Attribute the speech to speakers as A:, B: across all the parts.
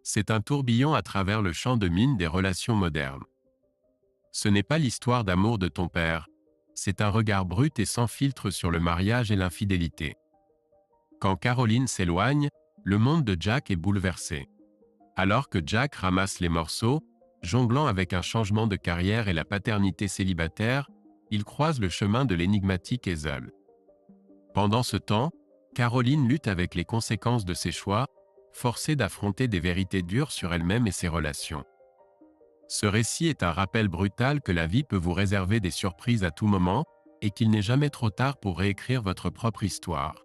A: C'est un tourbillon à travers le champ de mine des relations modernes. Ce n'est pas l'histoire d'amour de ton père, c'est un regard brut et sans filtre sur le mariage et l'infidélité. Quand Caroline s'éloigne, le monde de Jack est bouleversé. Alors que Jack ramasse les morceaux, jonglant avec un changement de carrière et la paternité célibataire, il croise le chemin de l'énigmatique Hazel. Pendant ce temps, Caroline lutte avec les conséquences de ses choix, forcée d'affronter des vérités dures sur elle-même et ses relations. Ce récit est un rappel brutal que la vie peut vous réserver des surprises à tout moment et qu'il n'est jamais trop tard pour réécrire votre propre histoire.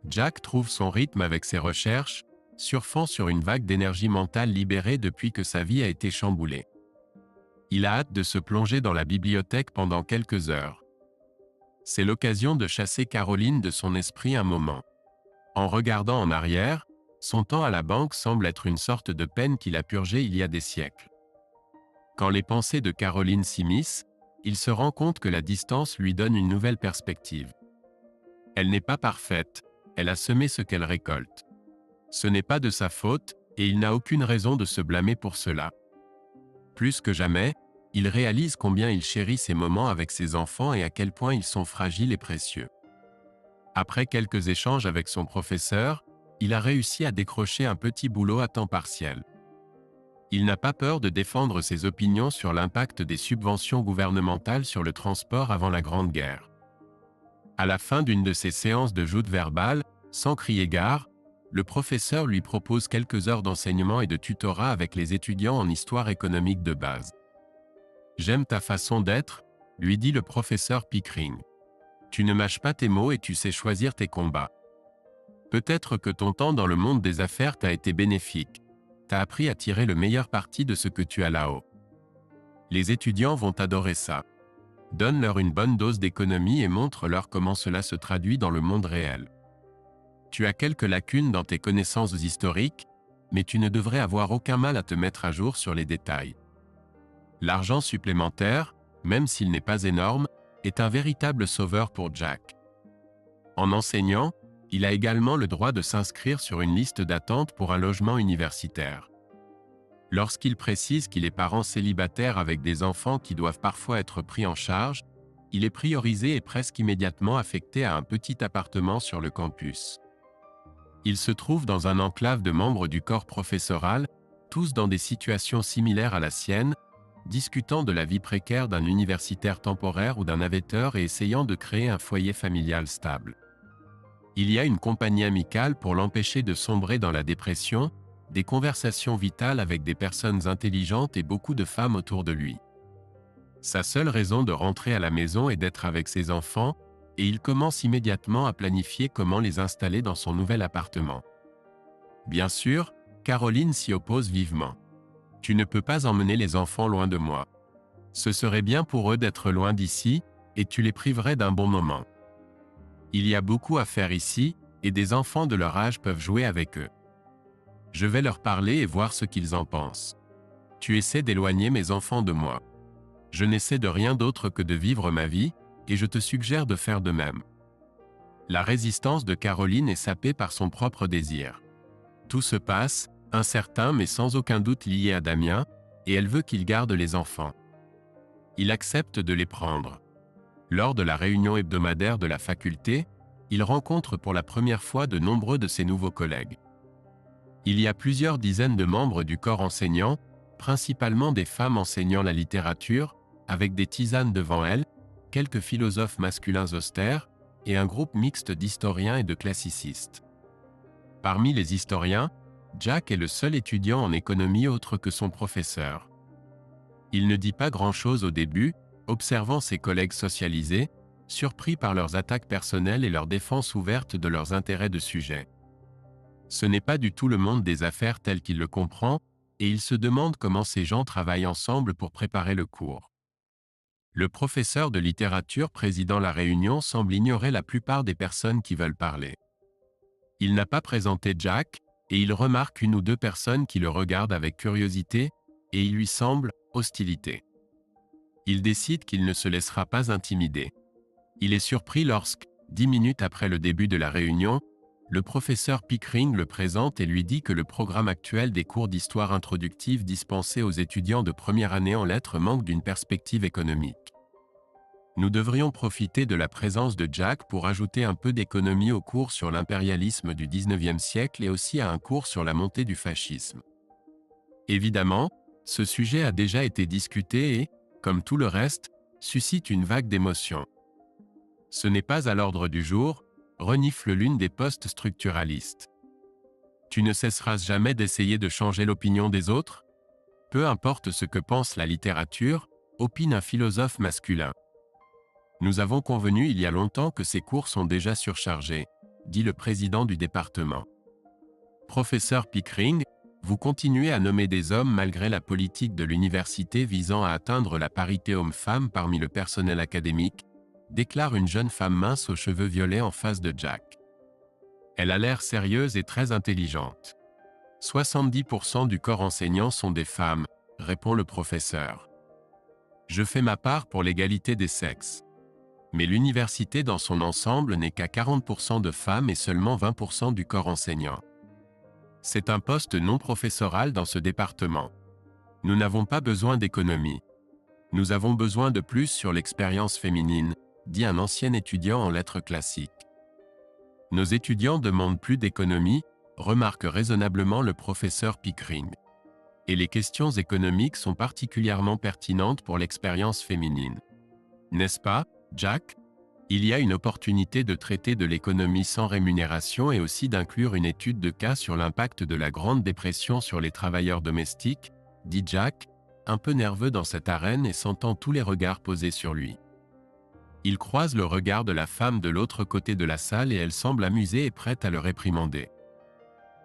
A: Jack trouve son rythme avec ses recherches, surfant sur une vague d'énergie mentale libérée depuis que sa vie a été chamboulée. Il a hâte de se plonger dans la bibliothèque pendant quelques heures. C'est l'occasion de chasser Caroline de son esprit un moment. En regardant en arrière, son temps à la banque semble être une sorte de peine qu'il a purgée il y a des siècles. Quand les pensées de Caroline s'immiscent, il se rend compte que la distance lui donne une nouvelle perspective. Elle n'est pas parfaite, elle a semé ce qu'elle récolte. Ce n'est pas de sa faute, et il n'a aucune raison de se blâmer pour cela. Plus que jamais, il réalise combien il chérit ses moments avec ses enfants et à quel point ils sont fragiles et précieux. Après quelques échanges avec son professeur, il a réussi à décrocher un petit boulot à temps partiel. Il n'a pas peur de défendre ses opinions sur l'impact des subventions gouvernementales sur le transport avant la Grande Guerre. À la fin d'une de ses séances de joute verbale, sans crier gare, le professeur lui propose quelques heures d'enseignement et de tutorat avec les étudiants en histoire économique de base. « J'aime ta façon d'être », lui dit le professeur Pickering. « Tu ne mâches pas tes mots et tu sais choisir tes combats. Peut-être que ton temps dans le monde des affaires t'a été bénéfique. T'as appris à tirer le meilleur parti de ce que tu as là-haut. Les étudiants vont adorer ça. Donne-leur une bonne dose d'économie et montre-leur comment cela se traduit dans le monde réel. Tu as quelques lacunes dans tes connaissances historiques, mais tu ne devrais avoir aucun mal à te mettre à jour sur les détails. L'argent supplémentaire, même s'il n'est pas énorme, est un véritable sauveur pour Jack. En enseignant, il a également le droit de s'inscrire sur une liste d'attente pour un logement universitaire. Lorsqu'il précise qu'il est parent célibataire avec des enfants qui doivent parfois être pris en charge, il est priorisé et presque immédiatement affecté à un petit appartement sur le campus. Il se trouve dans un enclave de membres du corps professoral, tous dans des situations similaires à la sienne, discutant de la vie précaire d'un universitaire temporaire ou d'un navetteur et essayant de créer un foyer familial stable. Il y a une compagnie amicale pour l'empêcher de sombrer dans la dépression, des conversations vitales avec des personnes intelligentes et beaucoup de femmes autour de lui. Sa seule raison de rentrer à la maison est d'être avec ses enfants, et il commence immédiatement à planifier comment les installer dans son nouvel appartement. Bien sûr, Caroline s'y oppose vivement. « Tu ne peux pas emmener les enfants loin de moi. Ce serait bien pour eux d'être loin d'ici, et tu les priverais d'un bon moment. Il y a beaucoup à faire ici, et des enfants de leur âge peuvent jouer avec eux. Je vais leur parler et voir ce qu'ils en pensent. Tu essaies d'éloigner mes enfants de moi. Je n'essaie de rien d'autre que de vivre ma vie, et je te suggère de faire de même. » La résistance de Caroline est sapée par son propre désir. Tout se passe, incertain mais sans aucun doute lié à Damien, et elle veut qu'il garde les enfants. Il accepte de les prendre. Lors de la réunion hebdomadaire de la faculté, il rencontre pour la première fois de nombreux de ses nouveaux collègues. Il y a plusieurs dizaines de membres du corps enseignant, principalement des femmes enseignant la littérature, avec des tisanes devant elles, quelques philosophes masculins austères, et un groupe mixte d'historiens et de classicistes. Parmi les historiens, Jack est le seul étudiant en économie autre que son professeur. Il ne dit pas grand-chose au début, observant ses collègues socialisés, surpris par leurs attaques personnelles et leur défense ouverte de leurs intérêts de sujet. Ce n'est pas du tout le monde des affaires tel qu'il le comprend, et il se demande comment ces gens travaillent ensemble pour préparer le cours. Le professeur de littérature présidant la réunion semble ignorer la plupart des personnes qui veulent parler. Il n'a pas présenté Jack, et il remarque une ou deux personnes qui le regardent avec curiosité, et il lui semble hostilité. Il décide qu'il ne se laissera pas intimider. Il est surpris lorsque, 10 minutes après le début de la réunion, Le professeur Pickering le présente et lui dit que le programme actuel des cours d'histoire introductive dispensés aux étudiants de première année en lettres manque d'une perspective économique. Nous devrions profiter de la présence de Jack pour ajouter un peu d'économie au cours sur l'impérialisme du XIXe siècle et aussi à un cours sur la montée du fascisme. Évidemment, ce sujet a déjà été discuté et, comme tout le reste, suscite une vague d'émotions. Ce n'est pas à l'ordre du jour, renifle l'une des post-structuralistes. Tu ne cesseras jamais d'essayer de changer l'opinion des autres? Peu importe ce que pense la littérature, opine un philosophe masculin. Nous avons convenu il y a longtemps que ces cours sont déjà surchargés, dit le président du département. Professeur Pickering, vous continuez à nommer des hommes malgré la politique de l'université visant à atteindre la parité homme-femme parmi le personnel académique, déclare une jeune femme mince aux cheveux violets en face de Jack. Elle a l'air sérieuse et très intelligente. 70% du corps enseignant sont des femmes, répond le professeur. Je fais ma part pour l'égalité des sexes. Mais l'université dans son ensemble n'est qu'à 40% de femmes et seulement 20% du corps enseignant. C'est un poste non professoral dans ce département. Nous n'avons pas besoin d'économie. Nous avons besoin de plus sur l'expérience féminine, dit un ancien étudiant en lettres classiques. Nos étudiants demandent plus d'économie, remarque raisonnablement le professeur Pickering. Et les questions économiques sont particulièrement pertinentes pour l'expérience féminine. N'est-ce pas, Jack? Il y a une opportunité de traiter de l'économie sans rémunération et aussi d'inclure une étude de cas sur l'impact de la Grande Dépression sur les travailleurs domestiques, dit Jack, un peu nerveux dans cette arène et sentant tous les regards posés sur lui. Il croise le regard de la femme de l'autre côté de la salle et elle semble amusée et prête à le réprimander.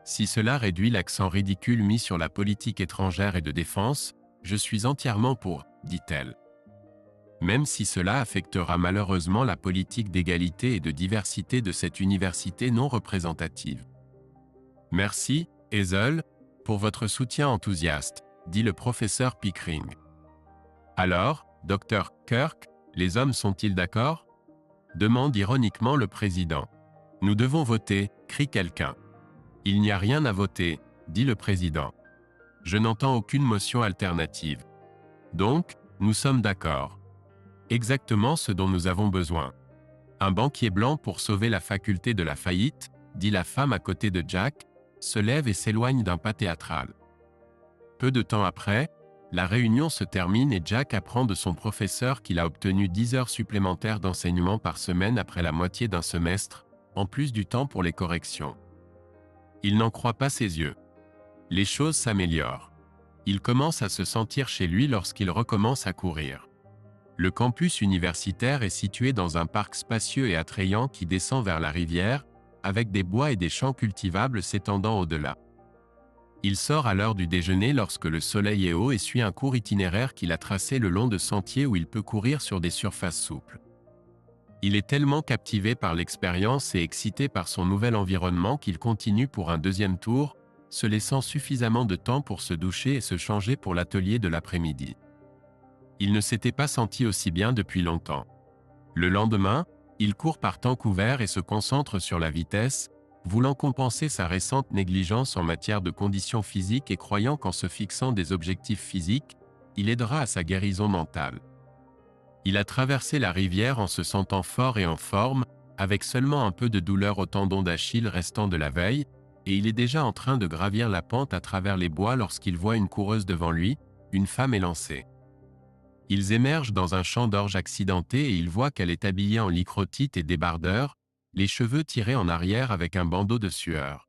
A: Si cela réduit l'accent ridicule mis sur la politique étrangère et de défense, je suis entièrement pour, dit-elle. Même si cela affectera malheureusement la politique d'égalité et de diversité de cette université non représentative. Merci, Hazel, pour votre soutien enthousiaste, dit le professeur Pickering. Alors, Dr. Kirk, les hommes sont-ils d'accord? Demande ironiquement le président. Nous devons voter, crie quelqu'un. Il n'y a rien à voter, dit le président. Je n'entends aucune motion alternative. Donc, nous sommes d'accord. Exactement ce dont nous avons besoin. Un banquier blanc pour sauver la faculté de la faillite, dit la femme à côté de Jack, se lève et s'éloigne d'un pas théâtral. Peu de temps après, la réunion se termine et Jack apprend de son professeur qu'il a obtenu 10 heures supplémentaires d'enseignement par semaine après la moitié d'un semestre, en plus du temps pour les corrections. Il n'en croit pas ses yeux. Les choses s'améliorent. Il commence à se sentir chez lui lorsqu'il recommence à courir. Le campus universitaire est situé dans un parc spacieux et attrayant qui descend vers la rivière, avec des bois et des champs cultivables s'étendant au-delà. Il sort à l'heure du déjeuner lorsque le soleil est haut et suit un court itinéraire qu'il a tracé le long de sentiers où il peut courir sur des surfaces souples. Il est tellement captivé par l'expérience et excité par son nouvel environnement qu'il continue pour un deuxième tour, se laissant suffisamment de temps pour se doucher et se changer pour l'atelier de l'après-midi. Il ne s'était pas senti aussi bien depuis longtemps. Le lendemain, il court par temps couvert et se concentre sur la vitesse, voulant compenser sa récente négligence en matière de conditions physiques et croyant qu'en se fixant des objectifs physiques, il aidera à sa guérison mentale. Il a traversé la rivière en se sentant fort et en forme, avec seulement un peu de douleur au tendon d'Achille restant de la veille, et il est déjà en train de gravir la pente à travers les bois lorsqu'il voit une coureuse devant lui, une femme élancée. Ils émergent dans un champ d'orge accidenté et il voit qu'elle est habillée en lycrotite et débardeur, les cheveux tirés en arrière avec un bandeau de sueur.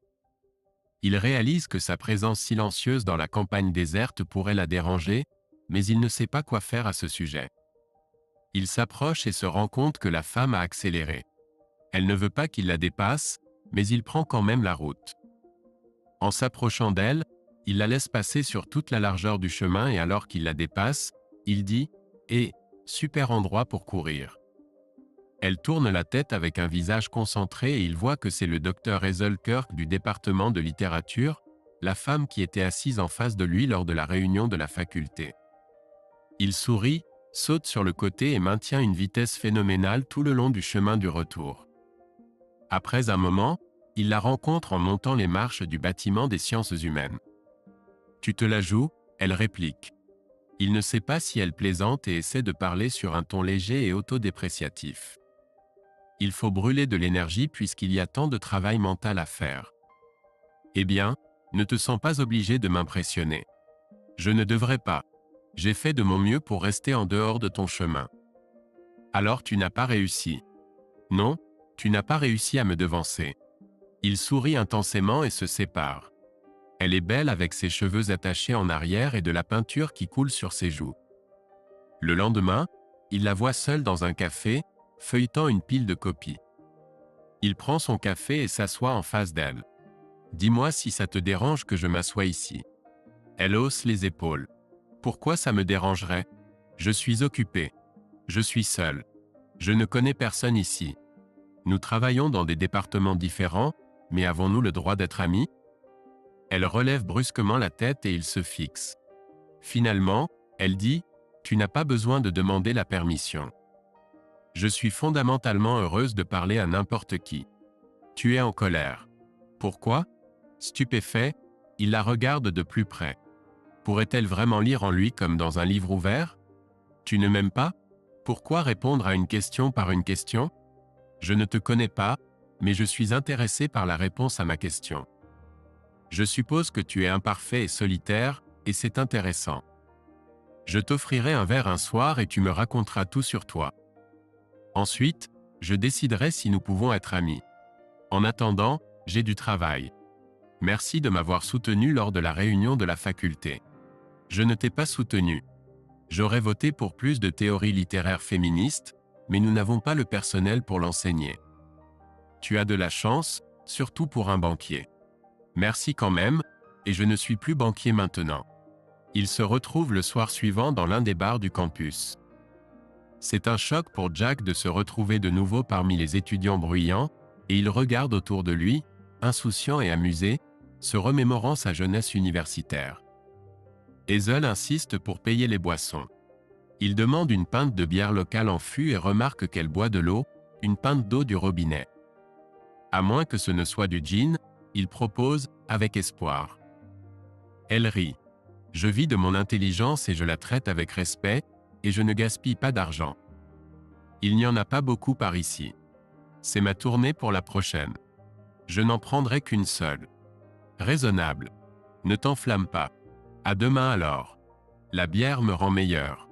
A: Il réalise que sa présence silencieuse dans la campagne déserte pourrait la déranger, mais il ne sait pas quoi faire à ce sujet. Il s'approche et se rend compte que la femme a accéléré. Elle ne veut pas qu'il la dépasse, mais il prend quand même la route. En s'approchant d'elle, il la laisse passer sur toute la largeur du chemin et alors qu'il la dépasse, il dit « Eh, super endroit pour courir ». Elle tourne la tête avec un visage concentré et il voit que c'est le Dr. Hazel Kirk du département de littérature, la femme qui était assise en face de lui lors de la réunion de la faculté. Il sourit, saute sur le côté et maintient une vitesse phénoménale tout le long du chemin du retour. Après un moment, Il la rencontre en montant les marches du bâtiment des sciences humaines. Tu te la joues, elle réplique. Il ne sait pas si elle plaisante et essaie de parler sur un ton léger et autodépréciatif. Il faut brûler de l'énergie puisqu'il y a tant de travail mental à faire. Eh bien, ne te sens pas obligé de m'impressionner. Je ne devrais pas. J'ai fait de mon mieux pour rester en dehors de ton chemin. Alors tu n'as pas réussi. Non, tu n'as pas réussi à me devancer. Il sourit intensément et se sépare. Elle est belle avec ses cheveux attachés en arrière et de la peinture qui coule sur ses joues. Le lendemain, il la voit seule dans un café, feuilletant une pile de copies. Il prend son café et s'assoit en face d'elle. « Dis-moi si ça te dérange que je m'assoie ici. » Elle hausse les épaules. « Pourquoi ça me dérangerait? Je suis occupée. Je suis seule. Je ne connais personne ici. Nous travaillons dans des départements différents, mais avons-nous le droit d'être amis? » Elle relève brusquement la tête et il se fixe. Finalement, elle dit « Tu n'as pas besoin de demander la permission. Je suis fondamentalement heureuse de parler à n'importe qui. Tu es en colère. Pourquoi? » Stupéfait, il la regarde de plus près. Pourrait-elle vraiment lire en lui comme dans un livre ouvert? Tu ne m'aimes pas? Pourquoi répondre à une question par une question? Je ne te connais pas, mais je suis intéressé par la réponse à ma question. Je suppose que tu es imparfait et solitaire, et c'est intéressant. Je t'offrirai un verre un soir et tu me raconteras tout sur toi. Ensuite, je déciderai si nous pouvons être amis. En attendant, j'ai du travail. Merci de m'avoir soutenu lors de la réunion de la faculté. Je ne t'ai pas soutenu. J'aurais voté pour plus de théories littéraires féministes, mais nous n'avons pas le personnel pour l'enseigner. Tu as de la chance, surtout pour un banquier. Merci quand même, et je ne suis plus banquier maintenant. Ils se retrouvent le soir suivant dans l'un des bars du campus. C'est un choc pour Jack de se retrouver de nouveau parmi les étudiants bruyants, et il regarde autour de lui, insouciant et amusé, se remémorant sa jeunesse universitaire. Hazel insiste pour payer les boissons. Il demande une pinte de bière locale en fût et remarque qu'elle boit de l'eau, une pinte d'eau du robinet. À moins que ce ne soit du gin, il propose, avec espoir. Elle rit. Je vis de mon intelligence et je la traite avec respect, et je ne gaspille pas d'argent. Il n'y en a pas beaucoup par ici. C'est ma tournée pour la prochaine. Je n'en prendrai qu'une seule. Raisonnable. Ne t'enflamme pas. À demain alors. La bière me rend meilleur.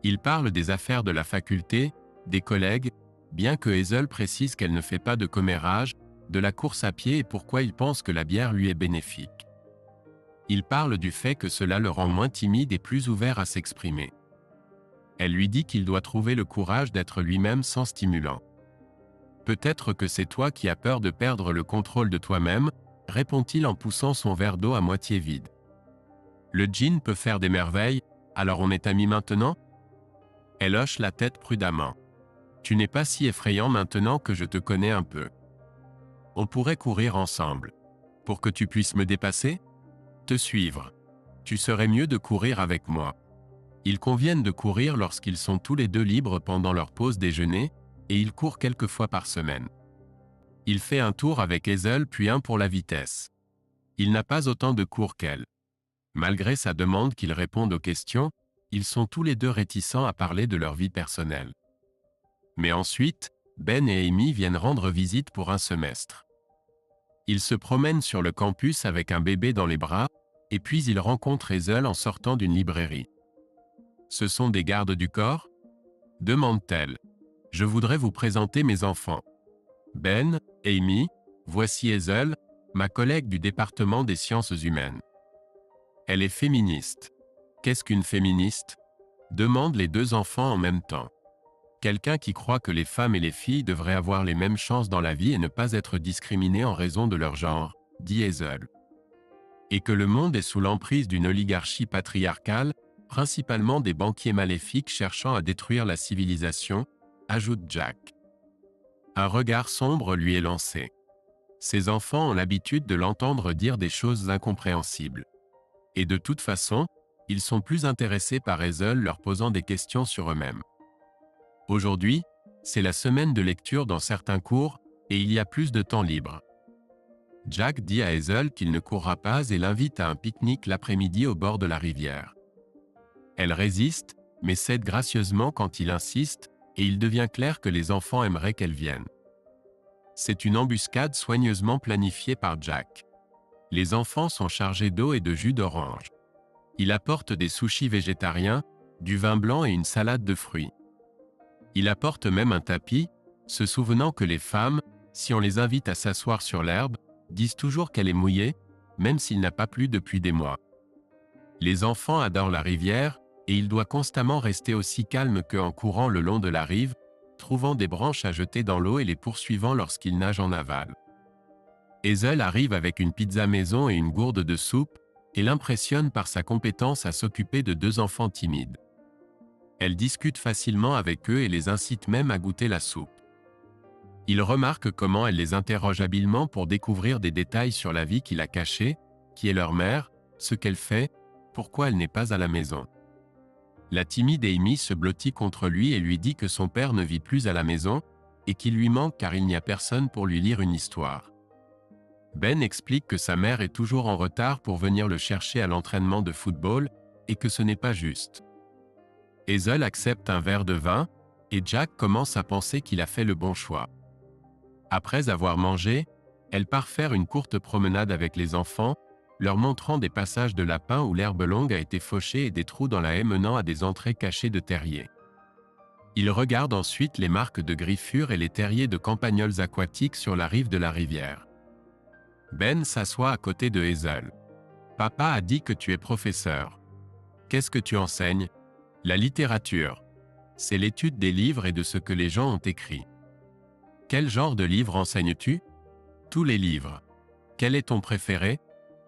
A: Il parle des affaires de la faculté, des collègues, bien que Hazel précise qu'elle ne fait pas de commérage, de la course à pied et pourquoi il pense que la bière lui est bénéfique. Il parle du fait que cela le rend moins timide et plus ouvert à s'exprimer. Elle lui dit qu'il doit trouver le courage d'être lui-même sans stimulant. Peut-être que c'est toi qui as peur de perdre le contrôle de toi-même, répond-il en poussant son verre d'eau à moitié vide. Le gin peut faire des merveilles, alors on est amis maintenant? Elle hoche la tête prudemment. Tu n'es pas si effrayant maintenant que je te connais un peu. On pourrait courir ensemble. Pour que tu puisses me dépasser? Te suivre. Tu serais mieux de courir avec moi. Ils conviennent de courir lorsqu'ils sont tous les deux libres pendant leur pause déjeuner, et ils courent quelques fois par semaine. Il fait un tour avec Hazel puis un pour la vitesse. Il n'a pas autant de cours qu'elle. Malgré sa demande qu'il réponde aux questions, ils sont tous les deux réticents à parler de leur vie personnelle. Mais ensuite, Ben et Amy viennent rendre visite pour un semestre. Ils se promènent sur le campus avec un bébé dans les bras, et puis ils rencontrent Hazel en sortant d'une librairie. « Ce sont des gardes du corps ?» demande-t-elle. « Je voudrais vous présenter mes enfants. Ben, Amy, voici Hazel, ma collègue du département des sciences humaines. » Elle est féministe. Qu'est-ce qu'une féministe? Demandent les deux enfants en même temps. Quelqu'un qui croit que les femmes et les filles devraient avoir les mêmes chances dans la vie et ne pas être discriminées en raison de leur genre, dit Hazel. Et que le monde est sous l'emprise d'une oligarchie patriarcale, principalement des banquiers maléfiques cherchant à détruire la civilisation, ajoute Jack. Un regard sombre lui est lancé. Ses enfants ont l'habitude de l'entendre dire des choses incompréhensibles. Et de toute façon, ils sont plus intéressés par Hazel leur posant des questions sur eux-mêmes. Aujourd'hui, c'est la semaine de lecture dans certains cours, et il y a plus de temps libre. Jack dit à Hazel qu'il ne courra pas et l'invite à un pique-nique l'après-midi au bord de la rivière. Elle résiste, mais cède gracieusement quand il insiste, et il devient clair que les enfants aimeraient qu'elle vienne. C'est une embuscade soigneusement planifiée par Jack. Les enfants sont chargés d'eau et de jus d'orange. Il apporte des sushis végétariens, du vin blanc et une salade de fruits. Il apporte même un tapis, se souvenant que les femmes, si on les invite à s'asseoir sur l'herbe, disent toujours qu'elle est mouillée, même s'il n'a pas plu depuis des mois. Les enfants adorent la rivière, et il doit constamment rester aussi calme qu'en courant le long de la rive, trouvant des branches à jeter dans l'eau et les poursuivant lorsqu'il nage en aval. Hazel arrive avec une pizza maison et une gourde de soupe, et l'impressionne par sa compétence à s'occuper de 2 enfants timides. Elle discute facilement avec eux et les incite même à goûter la soupe. Il remarque comment elle les interroge habilement pour découvrir des détails sur la vie qu'il a cachée, qui est leur mère, ce qu'elle fait, pourquoi elle n'est pas à la maison. La timide Amy se blottit contre lui et lui dit que son père ne vit plus à la maison, et qu'il lui manque car il n'y a personne pour lui lire une histoire. Ben explique que sa mère est toujours en retard pour venir le chercher à l'entraînement de football, et que ce n'est pas juste. Hazel accepte un verre de vin, et Jack commence à penser qu'il a fait le bon choix. Après avoir mangé, elle part faire une courte promenade avec les enfants, leur montrant des passages de lapins où l'herbe longue a été fauchée et des trous dans la haie menant à des entrées cachées de terriers. Ils regardent ensuite les marques de griffures et les terriers de campagnols aquatiques sur la rive de la rivière. Ben s'assoit à côté de Hazel. « Papa a dit que tu es professeur. Qu'est-ce que tu enseignes ? » « La littérature. C'est l'étude des livres et de ce que les gens ont écrit. » « Quel genre de livre enseignes-tu ? » ?»« Tous les livres. »« Quel est ton préféré ? » ?»«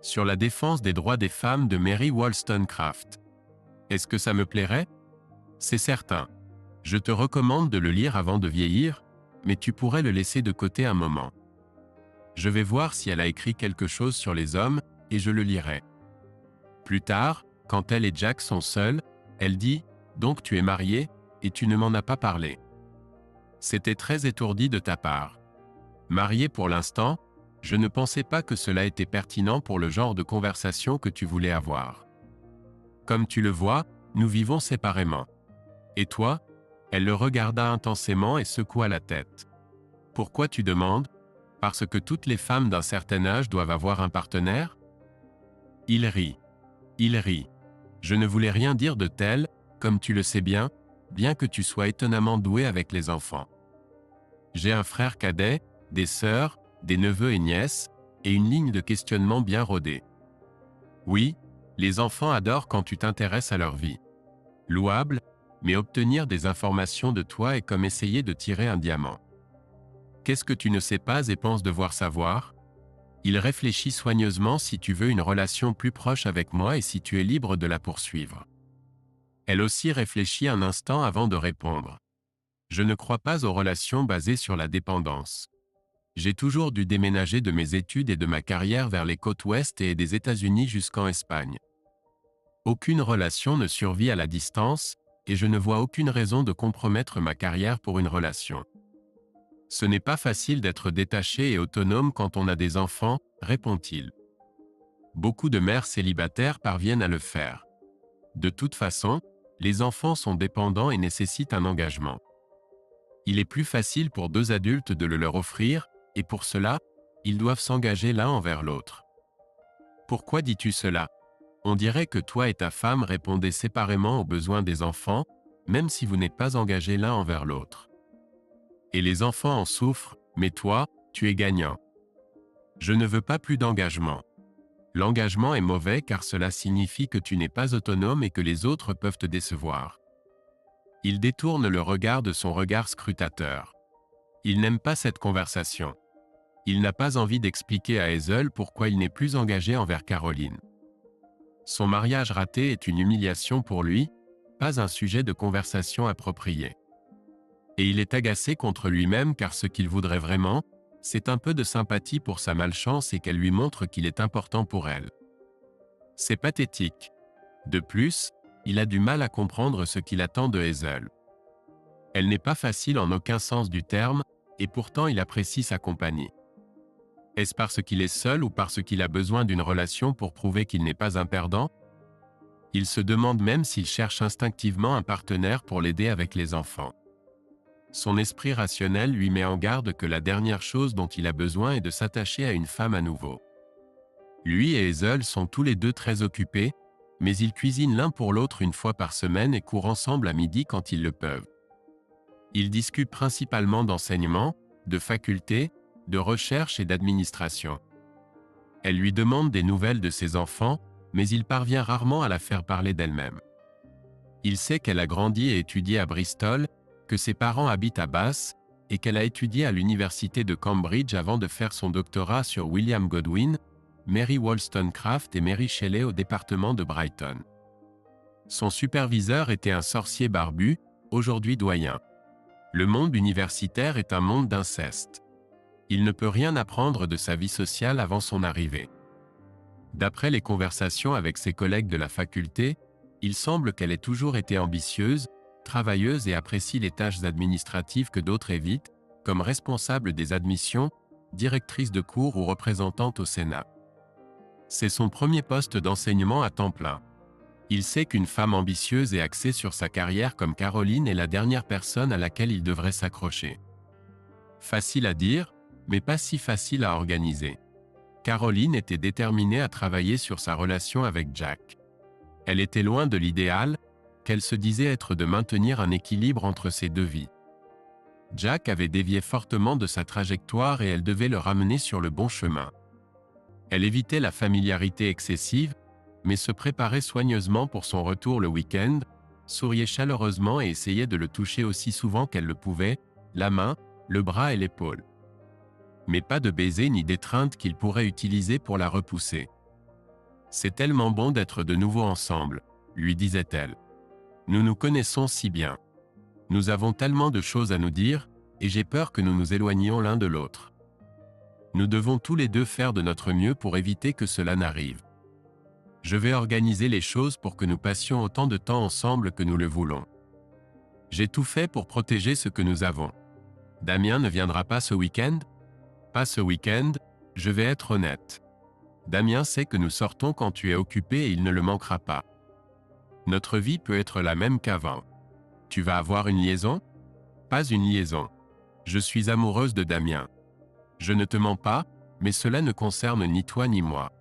A: Sur la défense des droits des femmes de Mary Wollstonecraft. »« Est-ce que ça me plairait ? » ?»« C'est certain. Je te recommande de le lire avant de vieillir, mais tu pourrais le laisser de côté un moment. Je vais voir si elle a écrit quelque chose sur les hommes, et je le lirai. » Plus tard, quand elle et Jack sont seuls, elle dit « Donc tu es marié, et tu ne m'en as pas parlé. » C'était très étourdi de ta part. Marié pour l'instant, je ne pensais pas que cela était pertinent pour le genre de conversation que tu voulais avoir. Comme tu le vois, nous vivons séparément. Et toi ? Elle le regarda intensément et secoua la tête. Pourquoi tu demandes ? Parce que toutes les femmes d'un certain âge doivent avoir un partenaire ? Il rit. Il rit. Je ne voulais rien dire de tel, comme tu le sais bien que tu sois étonnamment doué avec les enfants. J'ai un frère cadet, des sœurs, des neveux et nièces, et une ligne de questionnement bien rodée. Oui, les enfants adorent quand tu t'intéresses à leur vie. Louable, mais obtenir des informations de toi est comme essayer de tirer un diamant. Qu'est-ce que tu ne sais pas et penses devoir savoir ? Il réfléchit soigneusement si tu veux une relation plus proche avec moi et si tu es libre de la poursuivre. Elle aussi réfléchit un instant avant de répondre. Je ne crois pas aux relations basées sur la dépendance. J'ai toujours dû déménager de mes études et de ma carrière vers les côtes ouest et des États-Unis jusqu'en Espagne. Aucune relation ne survit à la distance, et je ne vois aucune raison de compromettre ma carrière pour une relation. Ce n'est pas facile d'être détaché et autonome quand on a des enfants, répond-il. Beaucoup de mères célibataires parviennent à le faire. De toute façon, les enfants sont dépendants et nécessitent un engagement. Il est plus facile pour 2 adultes de le leur offrir, et pour cela, ils doivent s'engager l'un envers l'autre. Pourquoi dis-tu cela ? On dirait que toi et ta femme répondez séparément aux besoins des enfants, même si vous n'êtes pas engagés l'un envers l'autre. Et les enfants en souffrent, mais toi, tu es gagnant. Je ne veux pas plus d'engagement. L'engagement est mauvais car cela signifie que tu n'es pas autonome et que les autres peuvent te décevoir. Il détourne le regard de son regard scrutateur. Il n'aime pas cette conversation. Il n'a pas envie d'expliquer à Hazel pourquoi il n'est plus engagé envers Caroline. Son mariage raté est une humiliation pour lui, pas un sujet de conversation approprié. Et il est agacé contre lui-même car ce qu'il voudrait vraiment, c'est un peu de sympathie pour sa malchance et qu'elle lui montre qu'il est important pour elle. C'est pathétique. De plus, il a du mal à comprendre ce qu'il attend de Hazel. Elle n'est pas facile en aucun sens du terme, et pourtant il apprécie sa compagnie. Est-ce parce qu'il est seul ou parce qu'il a besoin d'une relation pour prouver qu'il n'est pas un perdant? Il se demande même s'il cherche instinctivement un partenaire pour l'aider avec les enfants. Son esprit rationnel lui met en garde que la dernière chose dont il a besoin est de s'attacher à une femme à nouveau. Lui et Hazel sont tous les deux très occupés, mais ils cuisinent l'un pour l'autre une fois par semaine et courent ensemble à midi quand ils le peuvent. Ils discutent principalement d'enseignement, de faculté, de recherche et d'administration. Elle lui demande des nouvelles de ses enfants, mais il parvient rarement à la faire parler d'elle-même. Il sait qu'elle a grandi et étudié à Bristol, que ses parents habitent à Bath, et qu'elle a étudié à l'université de Cambridge avant de faire son doctorat sur William Godwin, Mary Wollstonecraft et Mary Shelley au département de Brighton. Son superviseur était un sorcier barbu, aujourd'hui doyen. Le monde universitaire est un monde d'inceste. Il ne peut rien apprendre de sa vie sociale avant son arrivée. D'après les conversations avec ses collègues de la faculté, il semble qu'elle ait toujours été ambitieuse, travailleuse et apprécie les tâches administratives que d'autres évitent, comme responsable des admissions, directrice de cours ou représentante au Sénat. C'est son premier poste d'enseignement à temps plein. Il sait qu'une femme ambitieuse et axée sur sa carrière comme Caroline est la dernière personne à laquelle il devrait s'accrocher. Facile à dire, mais pas si facile à organiser. Caroline était déterminée à travailler sur sa relation avec Jack. Elle était loin de l'idéal, qu'elle se disait être de maintenir un équilibre entre ces deux vies. Jack avait dévié fortement de sa trajectoire et elle devait le ramener sur le bon chemin. Elle évitait la familiarité excessive, mais se préparait soigneusement pour son retour le week-end, souriait chaleureusement et essayait de le toucher aussi souvent qu'elle le pouvait, la main, le bras et l'épaule. Mais pas de baiser ni d'étreinte qu'il pourrait utiliser pour la repousser. « C'est tellement bon d'être de nouveau ensemble », lui disait-elle. « Nous nous connaissons si bien. Nous avons tellement de choses à nous dire, et j'ai peur que nous nous éloignions l'un de l'autre. Nous devons tous les deux faire de notre mieux pour éviter que cela n'arrive. Je vais organiser les choses pour que nous passions autant de temps ensemble que nous le voulons. J'ai tout fait pour protéger ce que nous avons. Damien ne viendra pas ce week-end ? Pas ce week-end, je vais être honnête. Damien sait que nous sortons quand tu es occupé et il ne le manquera pas. Notre vie peut être la même qu'avant. Tu vas avoir une liaison ? Pas une liaison. Je suis amoureuse de Damien. Je ne te mens pas, mais cela ne concerne ni toi ni moi.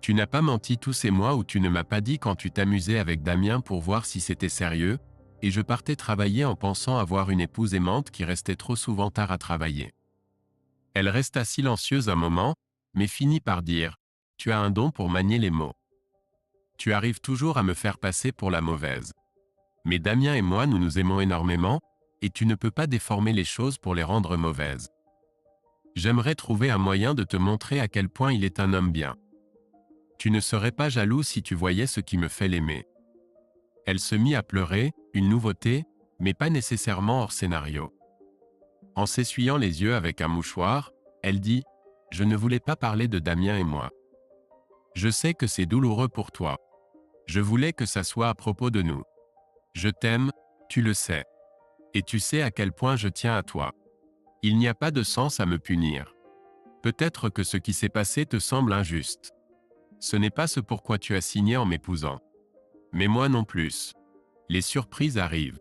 A: Tu n'as pas menti tous ces mois où tu ne m'as pas dit quand tu t'amusais avec Damien pour voir si c'était sérieux, et je partais travailler en pensant avoir une épouse aimante qui restait trop souvent tard à travailler. Elle resta silencieuse un moment, mais finit par dire « Tu as un don pour manier les mots. Tu arrives toujours à me faire passer pour la mauvaise. Mais Damien et moi nous nous aimons énormément, et tu ne peux pas déformer les choses pour les rendre mauvaises. J'aimerais trouver un moyen de te montrer à quel point il est un homme bien. Tu ne serais pas jaloux si tu voyais ce qui me fait l'aimer. » Elle se mit à pleurer, une nouveauté, mais pas nécessairement hors scénario. En s'essuyant les yeux avec un mouchoir, elle dit « Je ne voulais pas parler de Damien et moi. Je sais que c'est douloureux pour toi. Je voulais que ça soit à propos de nous. Je t'aime, tu le sais. Et tu sais à quel point je tiens à toi. Il n'y a pas de sens à me punir. Peut-être que ce qui s'est passé te semble injuste. Ce n'est pas ce pourquoi tu as signé en m'épousant. Mais moi non plus. Les surprises arrivent.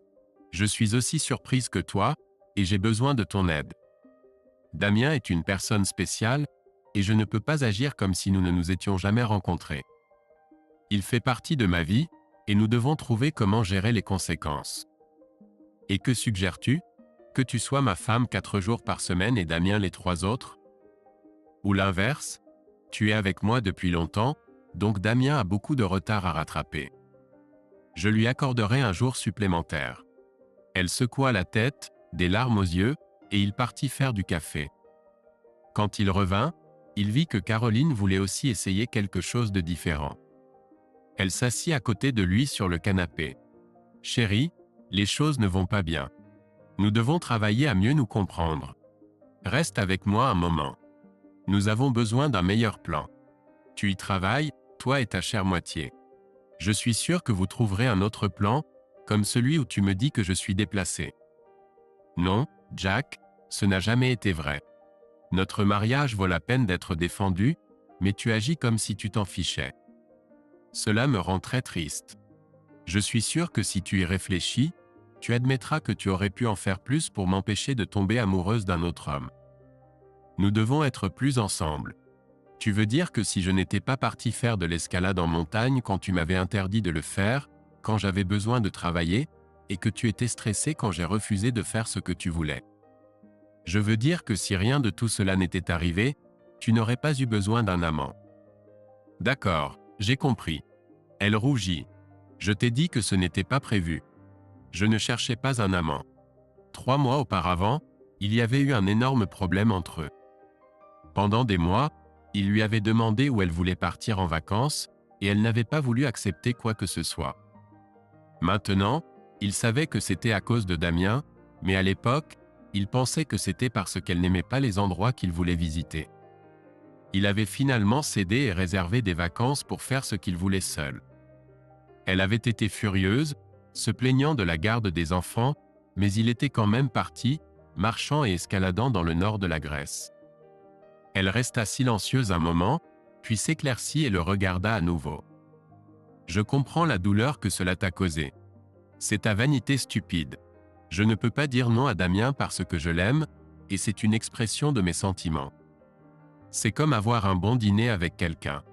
A: Je suis aussi surprise que toi, et j'ai besoin de ton aide. Damien est une personne spéciale, et je ne peux pas agir comme si nous ne nous étions jamais rencontrés. Il fait partie de ma vie, et nous devons trouver comment gérer les conséquences. Et que suggères-tu ? Que tu sois ma femme 4 jours par semaine et Damien les 3 autres ? Ou l'inverse ? Tu es avec moi depuis longtemps, donc Damien a beaucoup de retard à rattraper. Je lui accorderai un jour supplémentaire. Elle secoua la tête, des larmes aux yeux, et il partit faire du café. Quand il revint, il vit que Caroline voulait aussi essayer quelque chose de différent. Elle s'assit à côté de lui sur le canapé. « Chérie, les choses ne vont pas bien. Nous devons travailler à mieux nous comprendre. Reste avec moi un moment. Nous avons besoin d'un meilleur plan. Tu y travailles, toi et ta chère moitié. Je suis sûr que vous trouverez un autre plan, comme celui où tu me dis que je suis déplacé. Non, Jack, ce n'a jamais été vrai. Notre mariage vaut la peine d'être défendu, mais tu agis comme si tu t'en fichais. Cela me rend très triste. Je suis sûr que si tu y réfléchis, tu admettras que tu aurais pu en faire plus pour m'empêcher de tomber amoureuse d'un autre homme. Nous devons être plus ensemble. Tu veux dire que si je n'étais pas parti faire de l'escalade en montagne quand tu m'avais interdit de le faire, quand j'avais besoin de travailler, et que tu étais stressé quand j'ai refusé de faire ce que tu voulais. Je veux dire que si rien de tout cela n'était arrivé, tu n'aurais pas eu besoin d'un amant. D'accord, j'ai compris. Elle rougit. Je t'ai dit que ce n'était pas prévu. Je ne cherchais pas un amant. 3 mois auparavant, il y avait eu un énorme problème entre eux. Pendant des mois, il lui avait demandé où elle voulait partir en vacances, et elle n'avait pas voulu accepter quoi que ce soit. Maintenant, il savait que c'était à cause de Damien, mais à l'époque, il pensait que c'était parce qu'elle n'aimait pas les endroits qu'il voulait visiter. Il avait finalement cédé et réservé des vacances pour faire ce qu'il voulait seul. Elle avait été furieuse, se plaignant de la garde des enfants, mais il était quand même parti, marchant et escaladant dans le nord de la Grèce. Elle resta silencieuse un moment, puis s'éclaircit et le regarda à nouveau. Je comprends la douleur que cela t'a causée. C'est ta vanité stupide. Je ne peux pas dire non à Damien parce que je l'aime, et c'est une expression de mes sentiments. C'est comme avoir un bon dîner avec quelqu'un.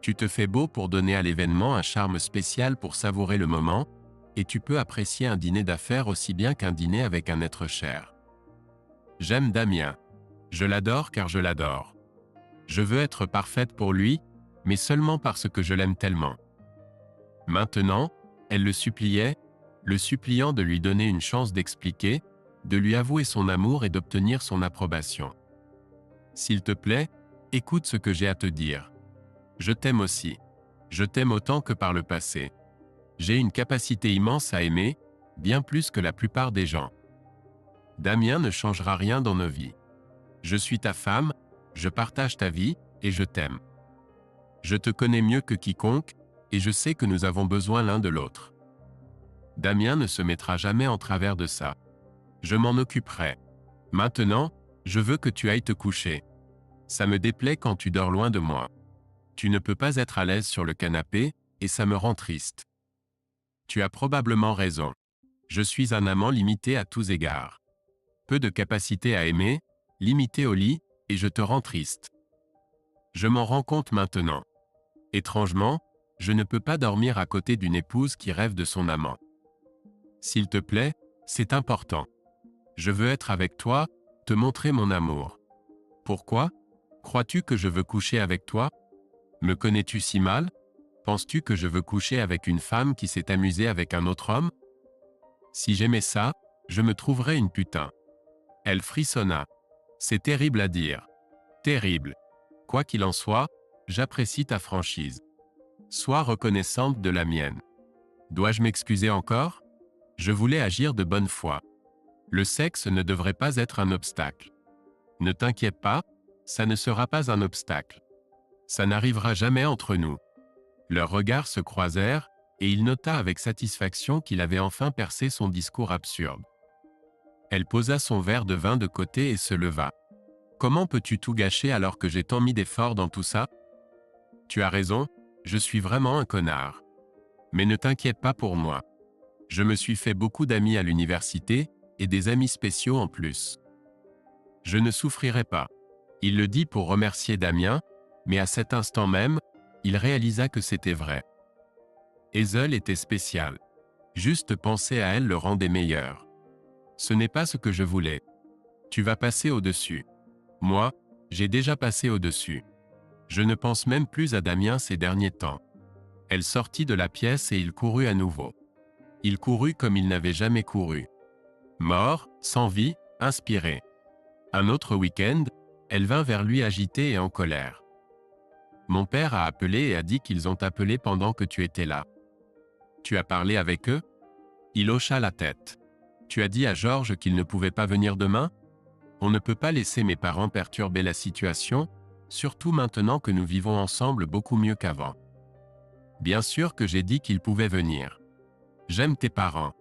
A: Tu te fais beau pour donner à l'événement un charme spécial pour savourer le moment, et tu peux apprécier un dîner d'affaires aussi bien qu'un dîner avec un être cher. J'aime Damien. Je l'adore car je l'adore. Je veux être parfaite pour lui, mais seulement parce que je l'aime tellement. Maintenant, elle le suppliait, le suppliant de lui donner une chance d'expliquer, de lui avouer son amour et d'obtenir son approbation. S'il te plaît, écoute ce que j'ai à te dire. Je t'aime aussi. Je t'aime autant que par le passé. J'ai une capacité immense à aimer, bien plus que la plupart des gens. Damien ne changera rien dans nos vies. Je suis ta femme, je partage ta vie, et je t'aime. Je te connais mieux que quiconque, et je sais que nous avons besoin l'un de l'autre. Damien ne se mettra jamais en travers de ça. Je m'en occuperai. Maintenant, je veux que tu ailles te coucher. Ça me déplaît quand tu dors loin de moi. Tu ne peux pas être à l'aise sur le canapé, et ça me rend triste. Tu as probablement raison. Je suis un amant limité à tous égards. Peu de capacité à aimer, limité au lit, et je te rends triste. Je m'en rends compte maintenant. Étrangement, je ne peux pas dormir à côté d'une épouse qui rêve de son amant. S'il te plaît, c'est important. Je veux être avec toi, te montrer mon amour. Pourquoi? Crois-tu que je veux coucher avec toi? Me connais-tu si mal? Penses-tu que je veux coucher avec une femme qui s'est amusée avec un autre homme? Si j'aimais ça, je me trouverais une putain. Elle frissonna. C'est terrible à dire. Terrible. Quoi qu'il en soit, j'apprécie ta franchise. Sois reconnaissante de la mienne. Dois-je m'excuser encore? Je voulais agir de bonne foi. Le sexe ne devrait pas être un obstacle. Ne t'inquiète pas, ça ne sera pas un obstacle. Ça n'arrivera jamais entre nous. Leurs regards se croisèrent, et il nota avec satisfaction qu'il avait enfin percé son discours absurde. Elle posa son verre de vin de côté et se leva. Comment peux-tu tout gâcher alors que j'ai tant mis d'efforts dans tout ça? Tu as raison, je suis vraiment un connard. Mais ne t'inquiète pas pour moi. Je me suis fait beaucoup d'amis à l'université, et des amis spéciaux en plus. Je ne souffrirai pas. Il le dit pour remercier Damien, mais à cet instant même, il réalisa que c'était vrai. Hazel était spéciale. Juste penser à elle le rendait meilleur. Ce n'est pas ce que je voulais. Tu vas passer au-dessus. Moi, j'ai déjà passé au-dessus. Je ne pense même plus à Damien ces derniers temps. Elle sortit de la pièce et il courut à nouveau. Il courut comme il n'avait jamais couru. Mort, sans vie, inspiré. Un autre week-end, elle vint vers lui agitée et en colère. Mon père a appelé et a dit qu'ils ont appelé pendant que tu étais là. Tu as parlé avec eux? Il hocha la tête. Tu as dit à Georges qu'il ne pouvait pas venir demain? On ne peut pas laisser mes parents perturber la situation, surtout maintenant que nous vivons ensemble beaucoup mieux qu'avant. Bien sûr que j'ai dit qu'ils pouvaient venir. J'aime tes parents.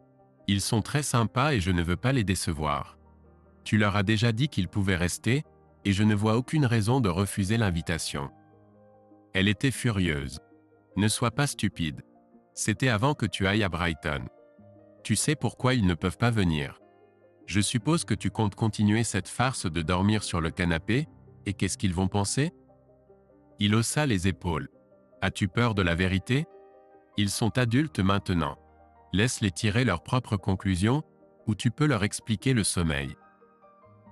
A: Ils sont très sympas et je ne veux pas les décevoir. Tu leur as déjà dit qu'ils pouvaient rester? et je ne vois aucune raison de refuser l'invitation. Elle était furieuse. Ne sois pas stupide. C'était avant que tu ailles à Brighton. Tu sais pourquoi ils ne peuvent pas venir. Je suppose que tu comptes continuer cette farce de dormir sur le canapé, et qu'est-ce qu'ils vont penser? Il haussa les épaules. As-tu peur de la vérité? Ils sont adultes maintenant. Laisse-les tirer leurs propres conclusions, ou tu peux leur expliquer le sommeil.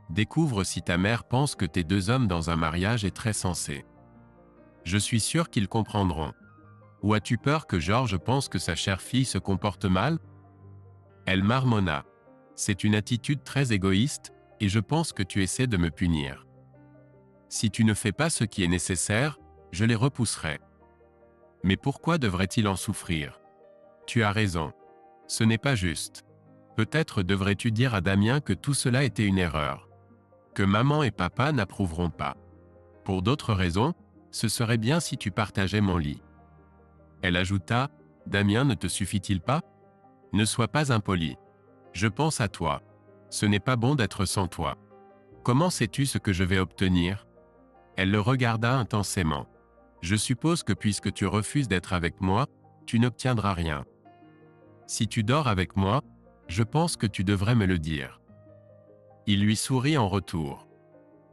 A: Découvre si ta mère pense que tes deux hommes dans un mariage est très sensé. Je suis sûr qu'ils comprendront. Ou as-tu peur que George pense que sa chère fille se comporte mal? Elle marmonna. C'est une attitude très égoïste, et je pense que tu essaies de me punir. Si tu ne fais pas ce qui est nécessaire, je les repousserai. Mais pourquoi devrait-il en souffrir? Tu as raison. Ce n'est pas juste. Peut-être devrais-tu dire à Damien que tout cela était une erreur. Que maman et papa n'approuveront pas. Pour d'autres raisons, ce serait bien si tu partageais mon lit. Elle ajouta, Damien ne te suffit-il pas? Ne sois pas impoli. Je pense à toi. Ce n'est pas bon d'être sans toi. Comment sais-tu ce que je vais obtenir? Elle le regarda intensément. Je suppose que puisque tu refuses d'être avec moi, tu n'obtiendras rien. Si tu dors avec moi, je pense que tu devrais me le dire. Il lui sourit en retour.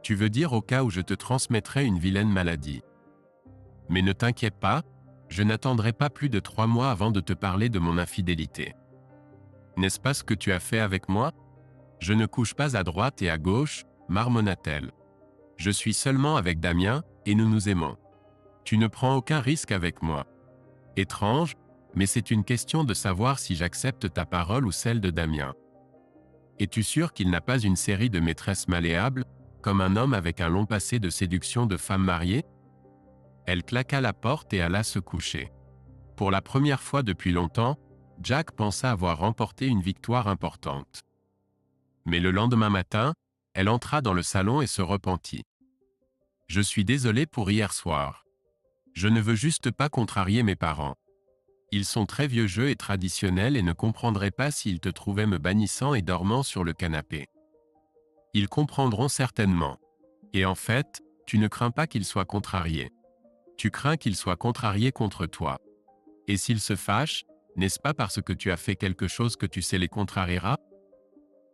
A: Tu veux dire au cas où je te transmettrais une vilaine maladie. Mais ne t'inquiète pas, je n'attendrai pas plus de 3 mois avant de te parler de mon infidélité. N'est-ce pas ce que tu as fait avec moi? Je ne couche pas à droite et à gauche, marmonna-t-elle. Je suis seulement avec Damien, et nous nous aimons. Tu ne prends aucun risque avec moi. Étrange, mais c'est une question de savoir si j'accepte ta parole ou celle de Damien. Es-tu sûr qu'il n'a pas une série de maîtresses malléables, comme un homme avec un long passé de séduction de femmes mariées? Elle claqua la porte et alla se coucher. Pour la première fois depuis longtemps, Jack pensa avoir remporté une victoire importante. Mais le lendemain matin, elle entra dans le salon et se repentit. Je suis désolée pour hier soir. Je ne veux juste pas contrarier mes parents. Ils sont très vieux jeux et traditionnels et ne comprendraient pas s'ils te trouvaient me bannissant et dormant sur le canapé. Ils comprendront certainement. Et en fait, tu ne crains pas qu'ils soient contrariés. Tu crains qu'ils soient contrariés contre toi. Et s'ils se fâchent, n'est-ce pas parce que tu as fait quelque chose que tu sais les contrariera?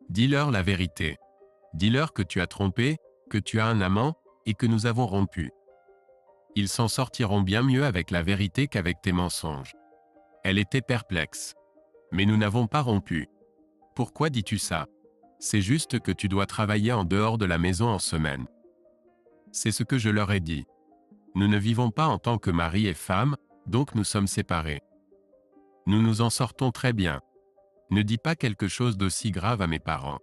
A: Dis-leur la vérité. Dis-leur que tu as trompé, que tu as un amant, et que nous avons rompu. Ils s'en sortiront bien mieux avec la vérité qu'avec tes mensonges. Elle était perplexe. Mais nous n'avons pas rompu. Pourquoi dis-tu ça? C'est juste que tu dois travailler en dehors de la maison en semaine. C'est ce que je leur ai dit. Nous ne vivons pas en tant que mari et femme, donc nous sommes séparés. Nous nous en sortons très bien. Ne dis pas quelque chose d'aussi grave à mes parents.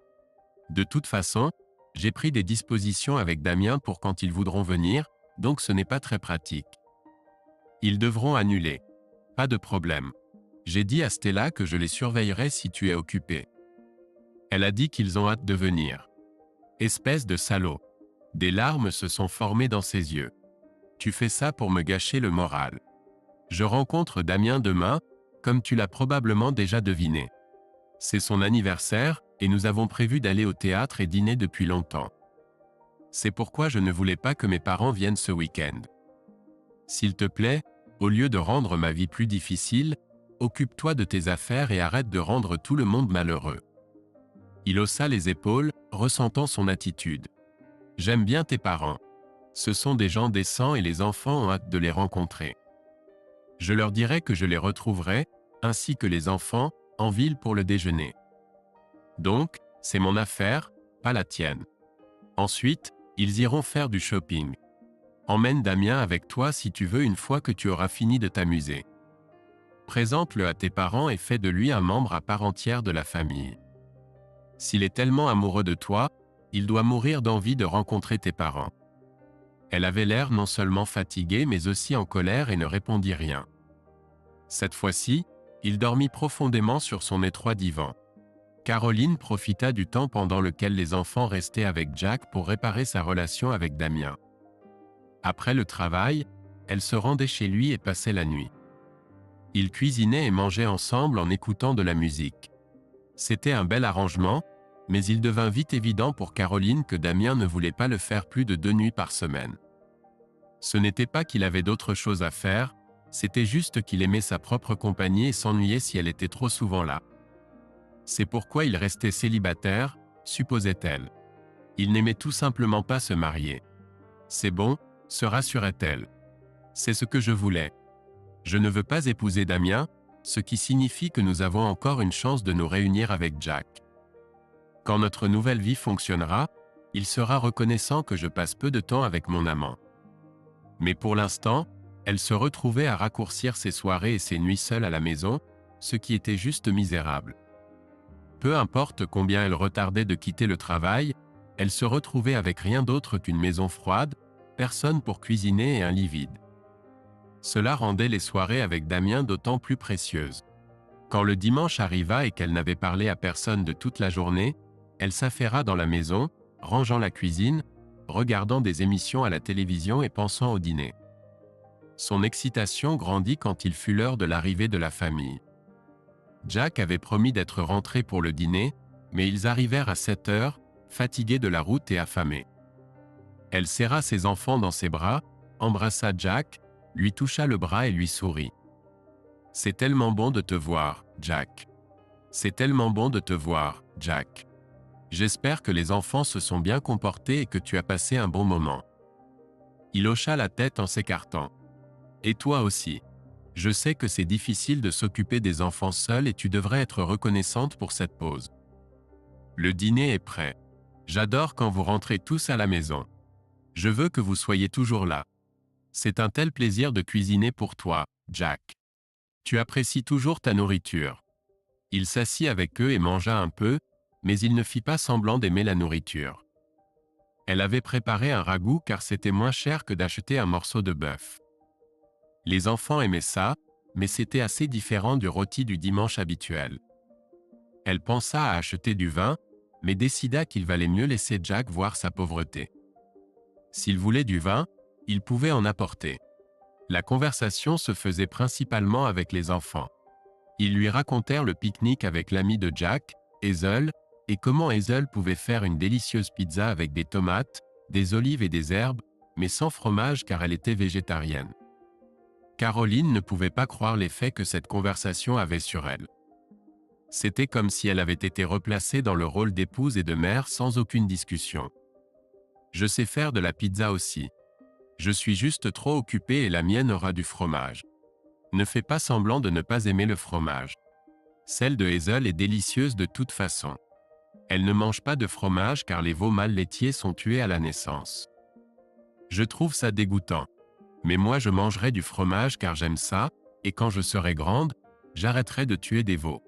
A: De toute façon, j'ai pris des dispositions avec Damien pour quand ils voudront venir, donc ce n'est pas très pratique. Ils devront annuler. Pas de problème. J'ai dit à Stella que je les surveillerai si tu es occupé. Elle a dit qu'ils ont hâte de venir. Espèce de salaud. Des larmes se sont formées dans ses yeux. Tu fais ça pour me gâcher le moral. Je rencontre Damien demain, comme tu l'as probablement déjà deviné. C'est son anniversaire, et nous avons prévu d'aller au théâtre et dîner depuis longtemps. C'est pourquoi je ne voulais pas que mes parents viennent ce week-end. S'il te plaît, au lieu de rendre ma vie plus difficile, occupe-toi de tes affaires et arrête de rendre tout le monde malheureux. Il haussa les épaules, ressentant son attitude. J'aime bien tes parents. Ce sont des gens décents et les enfants ont hâte de les rencontrer. Je leur dirai que je les retrouverai, ainsi que les enfants, en ville pour le déjeuner. Donc, c'est mon affaire, pas la tienne. Ensuite, ils iront faire du shopping. Emmène Damien avec toi si tu veux une fois que tu auras fini de t'amuser. Présente-le à tes parents et fais de lui un membre à part entière de la famille. S'il est tellement amoureux de toi, il doit mourir d'envie de rencontrer tes parents. Elle avait l'air non seulement fatiguée mais aussi en colère et ne répondit rien. Cette fois-ci, il dormit profondément sur son étroit divan. Caroline profita du temps pendant lequel les enfants restaient avec Jack pour réparer sa relation avec Damien. Après le travail, elle se rendait chez lui et passait la nuit. Ils cuisinaient et mangeaient ensemble en écoutant de la musique. C'était un bel arrangement, Mais il devint vite évident pour Caroline que Damien ne voulait pas le faire plus de 2 nuits par semaine. Ce n'était pas qu'il avait d'autre chose à faire, c'était juste qu'il aimait sa propre compagnie et s'ennuyait si elle était trop souvent là. C'est pourquoi il restait célibataire, supposait-elle. Il n'aimait tout simplement pas se marier. C'est bon, se rassurait-elle. C'est ce que je voulais. Je ne veux pas épouser Damien, ce qui signifie que nous avons encore une chance de nous réunir avec Jack. Quand notre nouvelle vie fonctionnera, il sera reconnaissant que je passe peu de temps avec mon amant. Mais pour l'instant, elle se retrouvait à raccourcir ses soirées et ses nuits seules à la maison, ce qui était juste misérable. Peu importe combien elle retardait de quitter le travail, elle se retrouvait avec rien d'autre qu'une maison froide, personne pour cuisiner et un lit vide. Cela rendait les soirées avec Damien d'autant plus précieuses. Quand le dimanche arriva et qu'elle n'avait parlé à personne de toute la journée, elle s'affaira dans la maison, rangeant la cuisine, regardant des émissions à la télévision et pensant au dîner. Son excitation grandit quand il fut l'heure de l'arrivée de la famille. Jack avait promis d'être rentré pour le dîner, mais ils arrivèrent à 7 heures, fatigués de la route et affamés. Elle serra ses enfants dans ses bras, embrassa Jack, lui toucha le bras et lui sourit. « C'est tellement bon de te voir, Jack. C'est tellement bon de te voir, Jack. J'espère que les enfants se sont bien comportés et que tu as passé un bon moment. » Il hocha la tête en s'écartant. « Et toi aussi. Je sais que c'est difficile de s'occuper des enfants seuls et tu devrais être reconnaissante pour cette pause. Le dîner est prêt. J'adore quand vous rentrez tous à la maison. Je veux que vous soyez toujours là. C'est un tel plaisir de cuisiner pour toi, Jack. Tu apprécies toujours ta nourriture. » Il s'assit avec eux et mangea un peu, mais il ne fit pas semblant d'aimer la nourriture. Elle avait préparé un ragoût car c'était moins cher que d'acheter un morceau de bœuf. Les enfants aimaient ça, mais c'était assez différent du rôti du dimanche habituel. Elle pensa à acheter du vin, mais décida qu'il valait mieux laisser Jack voir sa pauvreté. S'il voulait du vin, il pouvait en apporter. La conversation se faisait principalement avec les enfants. Ils lui racontèrent le pique-nique avec l'ami de Jack, Hazel, et comment Hazel pouvait faire une délicieuse pizza avec des tomates, des olives et des herbes, mais sans fromage car elle était végétarienne. Caroline ne pouvait pas croire l'effet que cette conversation avait sur elle. C'était comme si elle avait été replacée dans le rôle d'épouse et de mère sans aucune discussion. « Je sais faire de la pizza aussi. Je suis juste trop occupée et la mienne aura du fromage. Ne fais pas semblant de ne pas aimer le fromage. Celle de Hazel est délicieuse de toute façon. Elle ne mange pas de fromage car les veaux mâles laitiers sont tués à la naissance. Je trouve ça dégoûtant. Mais moi je mangerai du fromage car j'aime ça, et quand je serai grande, j'arrêterai de tuer des veaux.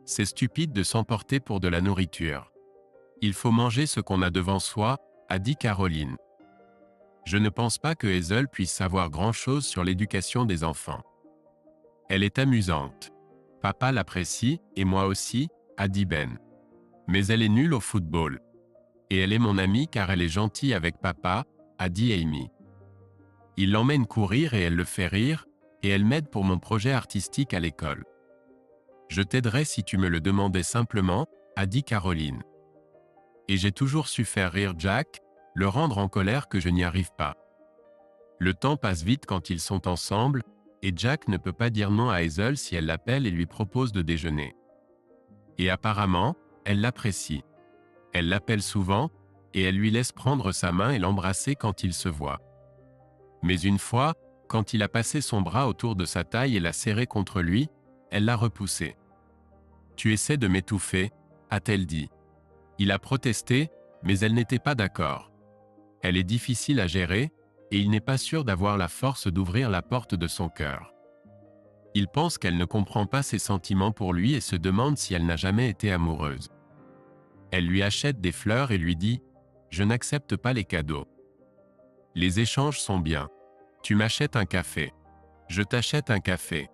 A: C'est stupide de s'emporter pour de la nourriture. Il faut manger ce qu'on a devant soi, a dit Caroline. Je ne pense pas que Hazel puisse savoir grand-chose sur l'éducation des enfants. Elle est amusante. Papa l'apprécie, et moi aussi, a dit Ben. Mais elle est nulle au football. Et elle est mon amie car elle est gentille avec papa, a dit Amy. Il l'emmène courir et elle le fait rire, et elle m'aide pour mon projet artistique à l'école. Je t'aiderai si tu me le demandais simplement, a dit Caroline. Et j'ai toujours su faire rire Jack, le rendre en colère que je n'y arrive pas. Le temps passe vite quand ils sont ensemble, et Jack ne peut pas dire non à Hazel si elle l'appelle et lui propose de déjeuner. Et apparemment, elle l'apprécie. Elle l'appelle souvent, et elle lui laisse prendre sa main et l'embrasser quand ils se voient. Mais une fois, quand il a passé son bras autour de sa taille et l'a serré contre lui, elle l'a repoussé. « Tu essaies de m'étouffer » a-t-elle dit. Il a protesté, mais elle n'était pas d'accord. Elle est difficile à gérer, et il n'est pas sûr d'avoir la force d'ouvrir la porte de son cœur. Il pense qu'elle ne comprend pas ses sentiments pour lui et se demande si elle n'a jamais été amoureuse. Elle lui achète des fleurs et lui dit « Je n'accepte pas les cadeaux. Les échanges sont bien. Tu m'achètes un café. Je t'achète un café.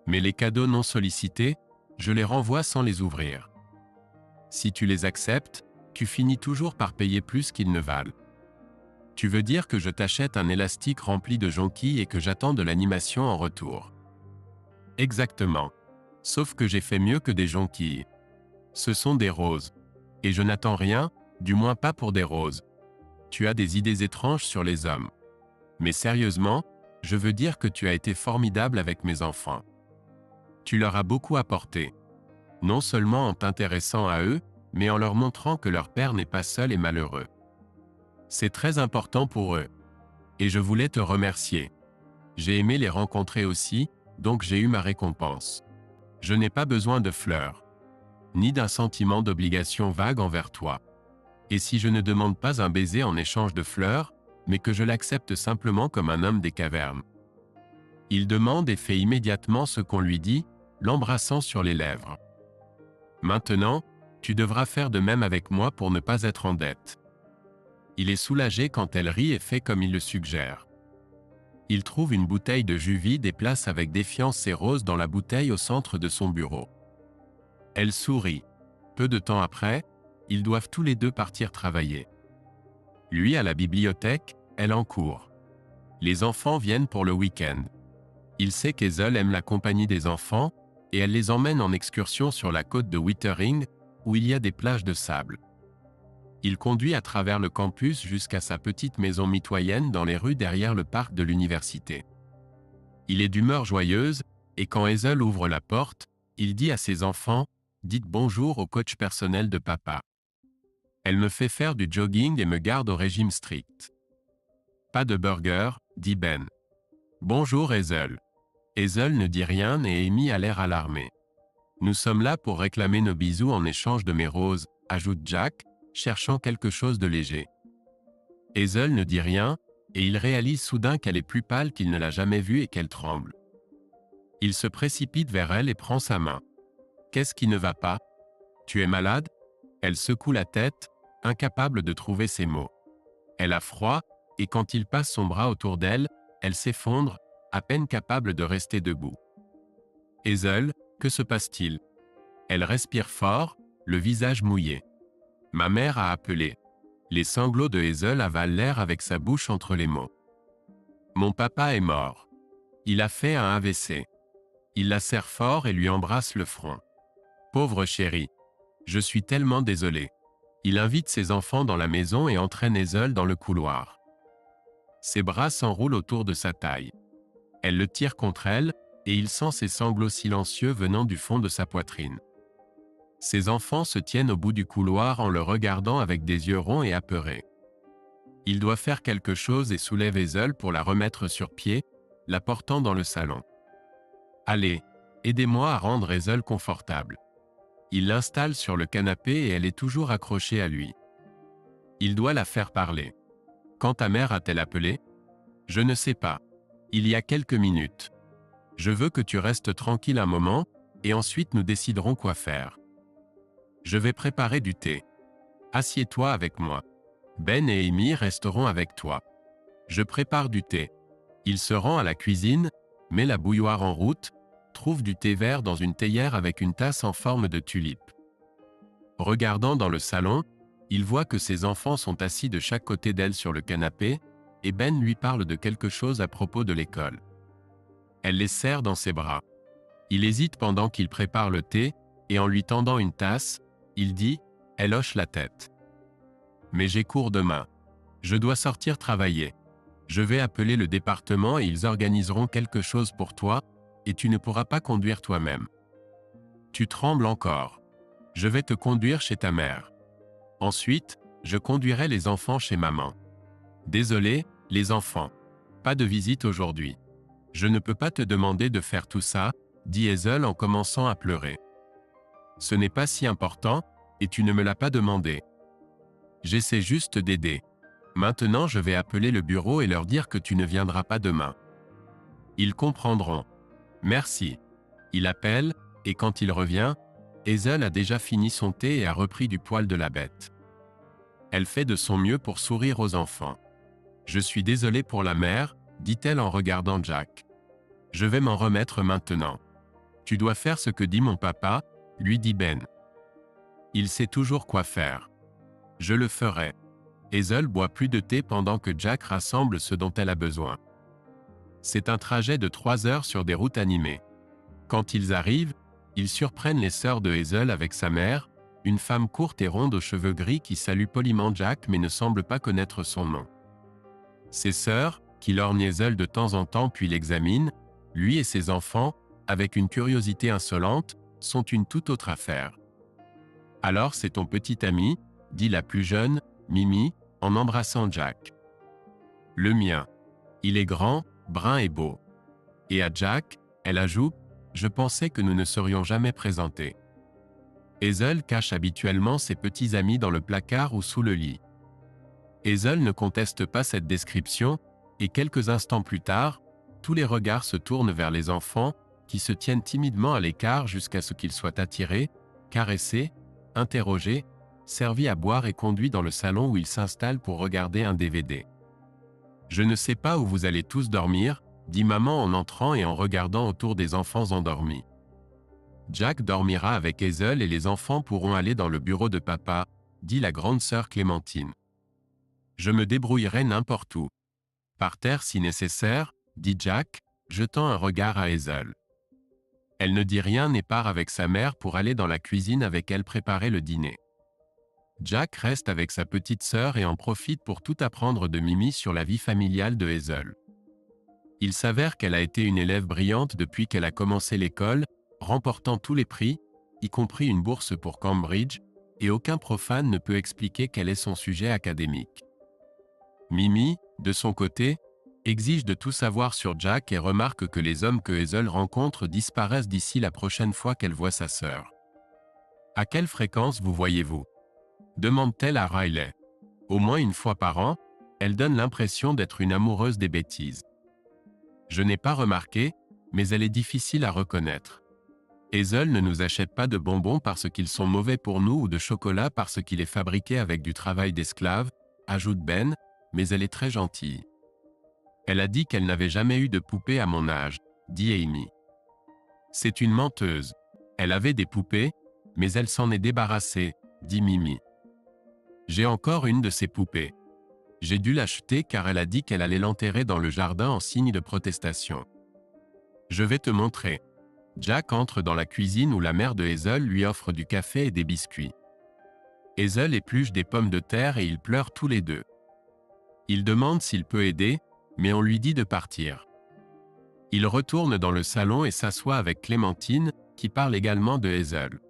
A: Mais les cadeaux non sollicités, je les renvoie sans les ouvrir. Si tu les acceptes, tu finis toujours par payer plus qu'ils ne valent. Tu veux dire que je t'achète un élastique rempli de jonquilles et que j'attends de l'animation en retour. Exactement. Sauf que j'ai fait mieux que des jonquilles. Ce sont des roses. Et je n'attends rien, du moins pas pour des roses. Tu as des idées étranges sur les hommes. Mais sérieusement, je veux dire que tu as été formidable avec mes enfants. Tu leur as beaucoup apporté. Non seulement en t'intéressant à eux, mais en leur montrant que leur père n'est pas seul et malheureux. C'est très important pour eux. Et je voulais te remercier. J'ai aimé les rencontrer aussi, donc j'ai eu ma récompense. Je n'ai pas besoin de fleurs, ni d'un sentiment d'obligation vague envers toi. Et si je ne demande pas un baiser en échange de fleurs, mais que je l'accepte simplement comme un homme des cavernes. Il demande et fait immédiatement ce qu'on lui dit, l'embrassant sur les lèvres. Maintenant, tu devras faire de même avec moi pour ne pas être en dette. Il est soulagé quand elle rit et fait comme il le suggère. Il trouve une bouteille de jus vide et place avec défiance ses roses dans la bouteille au centre de son bureau. Elle sourit. Peu de temps après, ils doivent tous les deux partir travailler. Lui à la bibliothèque, elle en cours. Les enfants viennent pour le week-end. Il sait qu'Hazel aime la compagnie des enfants, et elle les emmène en excursion sur la côte de Wittering, où il y a des plages de sable. Il conduit à travers le campus jusqu'à sa petite maison mitoyenne dans les rues derrière le parc de l'université. Il est d'humeur joyeuse, et quand Hazel ouvre la porte, il dit à ses enfants « Dites bonjour au coach personnel de papa. Elle me fait faire du jogging et me garde au régime strict. » Pas de burger, dit Ben. Bonjour Hazel. Hazel ne dit rien et Amy a l'air alarmée. Nous sommes là pour réclamer nos bisous en échange de mes roses, ajoute Jack, cherchant quelque chose de léger. Hazel ne dit rien, et il réalise soudain qu'elle est plus pâle qu'il ne l'a jamais vue et qu'elle tremble. Il se précipite vers elle et prend sa main. Qu'est-ce qui ne va pas? Tu es malade? Elle secoue la tête, incapable de trouver ses mots. Elle a froid, et quand il passe son bras autour d'elle, elle s'effondre, à peine capable de rester debout. Hazel, que se passe-t-il? Elle respire fort, le visage mouillé. Ma mère a appelé. Les sanglots de Hazel avalent l'air avec sa bouche entre les mots. Mon papa est mort. Il a fait un AVC. Il la serre fort et lui embrasse le front. Pauvre chérie. Je suis tellement désolé. Il invite ses enfants dans la maison et entraîne Hazel dans le couloir. Ses bras s'enroulent autour de sa taille. Elle le tire contre elle, et il sent ses sanglots silencieux venant du fond de sa poitrine. Ses enfants se tiennent au bout du couloir en le regardant avec des yeux ronds et apeurés. Il doit faire quelque chose et soulève Hazel pour la remettre sur pied, la portant dans le salon. Allez, aidez-moi à rendre Hazel confortable. Il l'installe sur le canapé et elle est toujours accrochée à lui. Il doit la faire parler. Quand ta mère a-t-elle appelé? Je ne sais pas. Il y a quelques minutes. Je veux que tu restes tranquille un moment, et ensuite nous déciderons quoi faire. Je vais préparer du thé. Assieds-toi avec moi. Ben et Amy resteront avec toi. Je prépare du thé. Il se rend à la cuisine, met la bouilloire en route, trouve du thé vert dans une théière avec une tasse en forme de tulipe. Regardant dans le salon, il voit que ses enfants sont assis de chaque côté d'elle sur le canapé, et Ben lui parle de quelque chose à propos de l'école. Elle les serre dans ses bras. Il hésite pendant qu'il prépare le thé, et en lui tendant une tasse, il dit « Elle hoche la tête. Mais j'ai cours demain. Je dois sortir travailler. Je vais appeler le département et ils organiseront quelque chose pour toi, et tu ne pourras pas conduire toi-même. Tu trembles encore. Je vais te conduire chez ta mère. Ensuite, je conduirai les enfants chez maman. Désolé, les enfants. Pas de visite aujourd'hui. Je ne peux pas te demander de faire tout ça, dit Hazel en commençant à pleurer. Ce n'est pas si important, et tu ne me l'as pas demandé. J'essaie juste d'aider. Maintenant je vais appeler le bureau et leur dire que tu ne viendras pas demain. Ils comprendront. Merci. Il appelle, et quand il revient, Hazel a déjà fini son thé et a repris du poil de la bête. Elle fait de son mieux pour sourire aux enfants. Je suis désolée pour la mère, dit-elle en regardant Jack. Je vais m'en remettre maintenant. Tu dois faire ce que dit mon papa, lui dit Ben. Il sait toujours quoi faire. Je le ferai. Hazel boit plus de thé pendant que Jack rassemble ce dont elle a besoin. C'est un trajet de 3 heures sur des routes animées. Quand ils arrivent, ils surprennent les sœurs de Hazel avec sa mère, une femme courte et ronde aux cheveux gris qui salue poliment Jack mais ne semble pas connaître son nom. Ses sœurs, qui lorgnent Hazel de temps en temps puis l'examinent, lui et ses enfants, avec une curiosité insolente, sont une toute autre affaire. « Alors c'est ton petit ami ?» dit la plus jeune, Mimi, en embrassant Jack. « Le mien. Il est grand, brun et beau. » Et à Jack, elle ajoute, « Je pensais que nous ne serions jamais présentés. » Hazel cache habituellement ses petits amis dans le placard ou sous le lit. Hazel ne conteste pas cette description, et quelques instants plus tard, tous les regards se tournent vers les enfants, qui se tiennent timidement à l'écart jusqu'à ce qu'ils soient attirés, caressés, interrogés, servis à boire et conduits dans le salon où ils s'installent pour regarder un DVD. « Je ne sais pas où vous allez tous dormir, » dit maman en entrant et en regardant autour des enfants endormis. Jack dormira avec Hazel et les enfants pourront aller dans le bureau de papa, dit la grande sœur Clémentine. Je me débrouillerai n'importe où. Par terre si nécessaire, dit Jack, jetant un regard à Hazel. Elle ne dit rien et part avec sa mère pour aller dans la cuisine avec elle préparer le dîner. Jack reste avec sa petite sœur et en profite pour tout apprendre de Mimi sur la vie familiale de Hazel. Il s'avère qu'elle a été une élève brillante depuis qu'elle a commencé l'école, remportant tous les prix, y compris une bourse pour Cambridge, et aucun profane ne peut expliquer quel est son sujet académique. Mimi, de son côté, exige de tout savoir sur Jack et remarque que les hommes que Hazel rencontre disparaissent d'ici la prochaine fois qu'elle voit sa sœur. « À quelle fréquence vous voyez-vous » demande-t-elle à Riley. Au moins une fois par an, elle donne l'impression d'être une amoureuse des bêtises. Je n'ai pas remarqué, mais elle est difficile à reconnaître. Hazel ne nous achète pas de bonbons parce qu'ils sont mauvais pour nous ou de chocolat parce qu'il est fabriqué avec du travail d'esclave, ajoute Ben, mais elle est très gentille. Elle a dit qu'elle n'avait jamais eu de poupée à mon âge, dit Amy. C'est une menteuse. Elle avait des poupées, mais elle s'en est débarrassée, dit Mimi. J'ai encore une de ces poupées. J'ai dû l'acheter car elle a dit qu'elle allait l'enterrer dans le jardin en signe de protestation. Je vais te montrer. Jack entre dans la cuisine où la mère de Hazel lui offre du café et des biscuits. Hazel épluche des pommes de terre et ils pleurent tous les deux. Il demande s'il peut aider, mais on lui dit de partir. Il retourne dans le salon et s'assoit avec Clémentine, qui parle également de Hazel.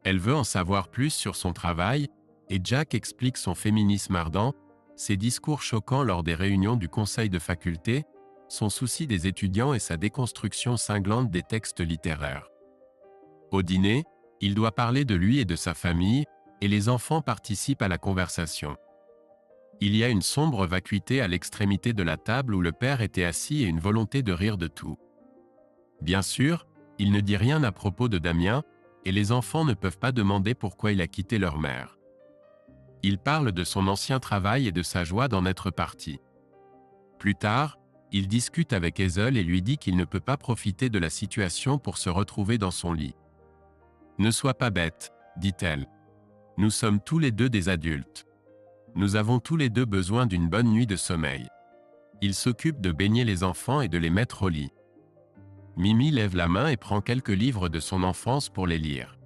A: Elle veut en savoir plus sur son travail, et Jack explique son féminisme ardent, ses discours choquants lors des réunions du conseil de faculté, son souci des étudiants et sa déconstruction cinglante des textes littéraires. Au dîner, il doit parler de lui et de sa famille, et les enfants participent à la conversation. Il y a une sombre vacuité à l'extrémité de la table où le père était assis et une volonté de rire de tout. Bien sûr, il ne dit rien à propos de Damien, et les enfants ne peuvent pas demander pourquoi il a quitté leur mère. Il parle de son ancien travail et de sa joie d'en être parti. Plus tard, il discute avec Hazel et lui dit qu'il ne peut pas profiter de la situation pour se retrouver dans son lit. « Ne sois pas bête, dit-elle. Nous sommes tous les deux des adultes. Nous avons tous les deux besoin d'une bonne nuit de sommeil. » Il s'occupe de baigner les enfants et de les mettre au lit. Mimi lève la main et prend quelques livres de son enfance pour les lire.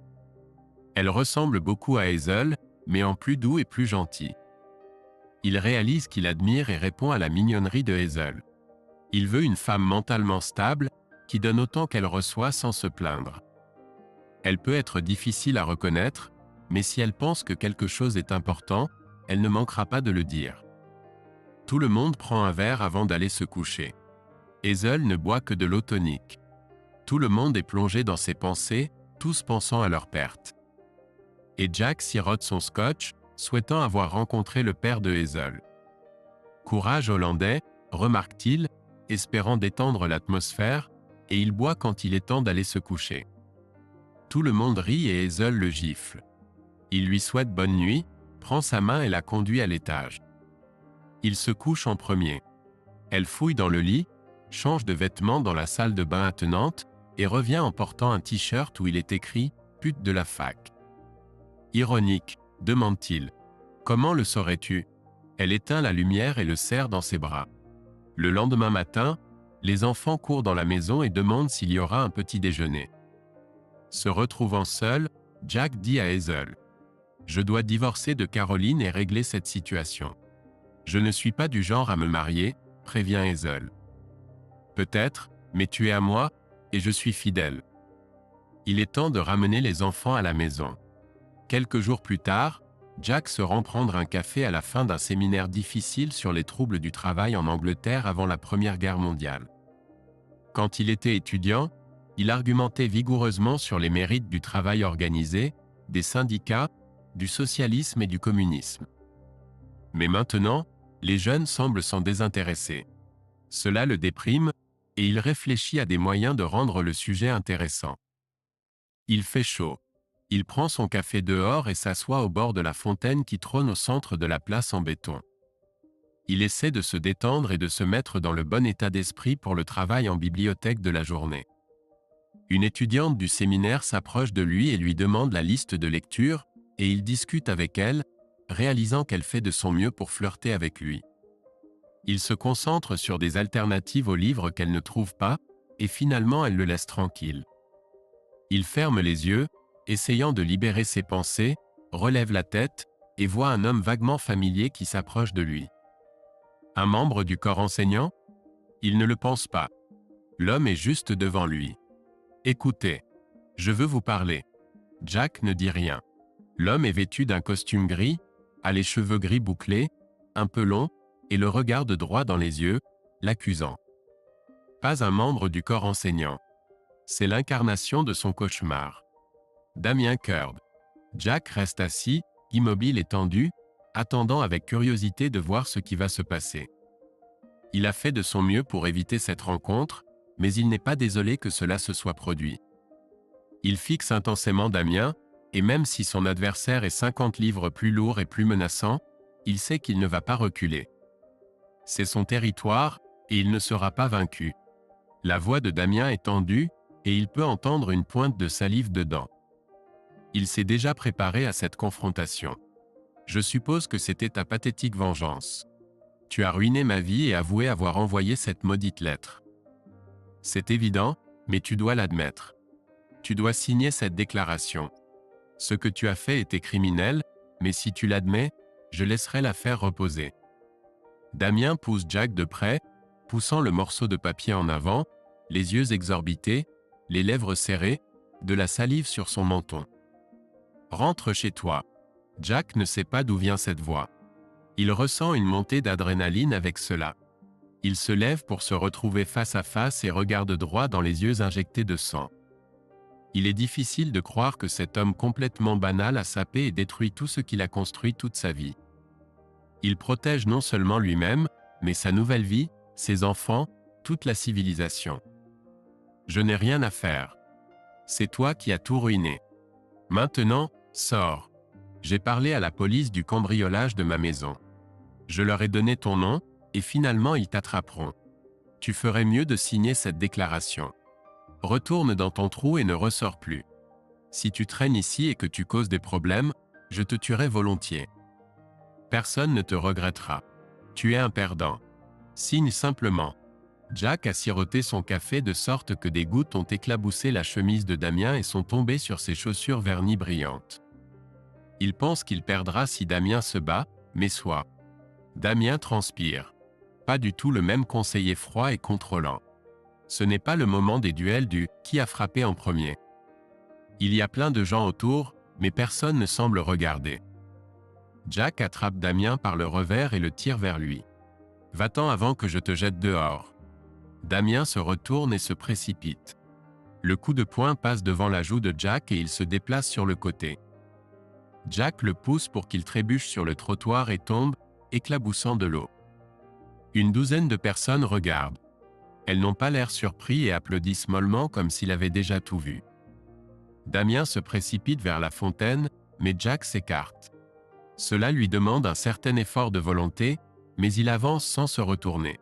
A: Elle ressemble beaucoup à Hazel, mais en plus doux et plus gentil. Il réalise qu'il admire et répond à la mignonnerie de Hazel. Il veut une femme mentalement stable, qui donne autant qu'elle reçoit sans se plaindre. Elle peut être difficile à reconnaître, mais si elle pense que quelque chose est important, elle ne manquera pas de le dire. Tout le monde prend un verre avant d'aller se coucher. Hazel ne boit que de l'eau tonique. Tout le monde est plongé dans ses pensées, tous pensant à leur perte. Et Jack sirote son scotch, souhaitant avoir rencontré le père de Hazel. Courage hollandais, remarque-t-il, espérant détendre l'atmosphère, et il boit quand il est temps d'aller se coucher. Tout le monde rit et Hazel le gifle. Il lui souhaite bonne nuit, prend sa main et la conduit à l'étage. Il se couche en premier. Elle fouille dans le lit, change de vêtements dans la salle de bain attenante et revient en portant un t-shirt où il est écrit « Pute de la fac ». Ironique, demande-t-il. Comment le saurais-tu? Elle éteint la lumière et le serre dans ses bras. Le lendemain matin, les enfants courent dans la maison et demandent s'il y aura un petit déjeuner. Se retrouvant seuls, Jack dit à Hazel. Je dois divorcer de Caroline et régler cette situation. Je ne suis pas du genre à me marier, prévient Hazel. Peut-être, mais tu es à moi, et je suis fidèle. Il est temps de ramener les enfants à la maison. Quelques jours plus tard, Jack se rend prendre un café à la fin d'un séminaire difficile sur les troubles du travail en Angleterre avant la Première Guerre mondiale. Quand il était étudiant, il argumentait vigoureusement sur les mérites du travail organisé, des syndicats, du socialisme et du communisme. Mais maintenant, les jeunes semblent s'en désintéresser. Cela le déprime, et il réfléchit à des moyens de rendre le sujet intéressant. Il fait chaud. Il prend son café dehors et s'assoit au bord de la fontaine qui trône au centre de la place en béton. Il essaie de se détendre et de se mettre dans le bon état d'esprit pour le travail en bibliothèque de la journée. Une étudiante du séminaire s'approche de lui et lui demande la liste de lecture, et il discute avec elle, réalisant qu'elle fait de son mieux pour flirter avec lui. Il se concentre sur des alternatives aux livres qu'elle ne trouve pas, et finalement elle le laisse tranquille. Il ferme les yeux, essayant de libérer ses pensées, relève la tête, et voit un homme vaguement familier qui s'approche de lui. Un membre du corps enseignant? Il ne le pense pas. L'homme est juste devant lui. Écoutez, je veux vous parler. Jack ne dit rien. L'homme est vêtu d'un costume gris, a les cheveux gris bouclés, un peu longs, et le regarde droit dans les yeux, l'accusant. Pas un membre du corps enseignant. C'est l'incarnation de son cauchemar. Damien Curd. Jack reste assis, immobile et tendu, attendant avec curiosité de voir ce qui va se passer. Il a fait de son mieux pour éviter cette rencontre, mais il n'est pas désolé que cela se soit produit. Il fixe intensément Damien, et même si son adversaire est 50 livres plus lourd et plus menaçant, il sait qu'il ne va pas reculer. C'est son territoire, et il ne sera pas vaincu. La voix de Damien est tendue, et il peut entendre une pointe de salive dedans. Il s'est déjà préparé à cette confrontation. Je suppose que c'était ta pathétique vengeance. Tu as ruiné ma vie et avoué avoir envoyé cette maudite lettre. C'est évident, mais tu dois l'admettre. Tu dois signer cette déclaration. Ce que tu as fait était criminel, mais si tu l'admets, je laisserai l'affaire reposer. Damien pousse Jack de près, poussant le morceau de papier en avant, les yeux exorbités, les lèvres serrées, de la salive sur son menton. Rentre chez toi. Jack ne sait pas d'où vient cette voix. Il ressent une montée d'adrénaline avec cela. Il se lève pour se retrouver face à face et regarde droit dans les yeux injectés de sang. Il est difficile de croire que cet homme complètement banal a sapé et détruit tout ce qu'il a construit toute sa vie. Il protège non seulement lui-même, mais sa nouvelle vie, ses enfants, toute la civilisation. Je n'ai rien à faire. C'est toi qui as tout ruiné. Maintenant, sors. J'ai parlé à la police du cambriolage de ma maison. Je leur ai donné ton nom, et finalement ils t'attraperont. Tu ferais mieux de signer cette déclaration. Retourne dans ton trou et ne ressors plus. Si tu traînes ici et que tu causes des problèmes, je te tuerai volontiers. Personne ne te regrettera. Tu es un perdant. Signe simplement. Jack a siroté son café de sorte que des gouttes ont éclaboussé la chemise de Damien et sont tombées sur ses chaussures vernies brillantes. Il pense qu'il perdra si Damien se bat, mais soit. Damien transpire. Pas du tout le même conseiller froid et contrôlant. Ce n'est pas le moment des duels du « qui a frappé en premier ». Il y a plein de gens autour, mais personne ne semble regarder. Jack attrape Damien par le revers et le tire vers lui. « Va-t'en avant que je te jette dehors ». Damien se retourne et se précipite. Le coup de poing passe devant la joue de Jack et il se déplace sur le côté. Jack le pousse pour qu'il trébuche sur le trottoir et tombe, éclaboussant de l'eau. Une douzaine de personnes regardent. Elles n'ont pas l'air surpris et applaudissent mollement comme s'il avait déjà tout vu. Damien se précipite vers la fontaine, mais Jack s'écarte. Cela lui demande un certain effort de volonté, mais il avance sans se retourner.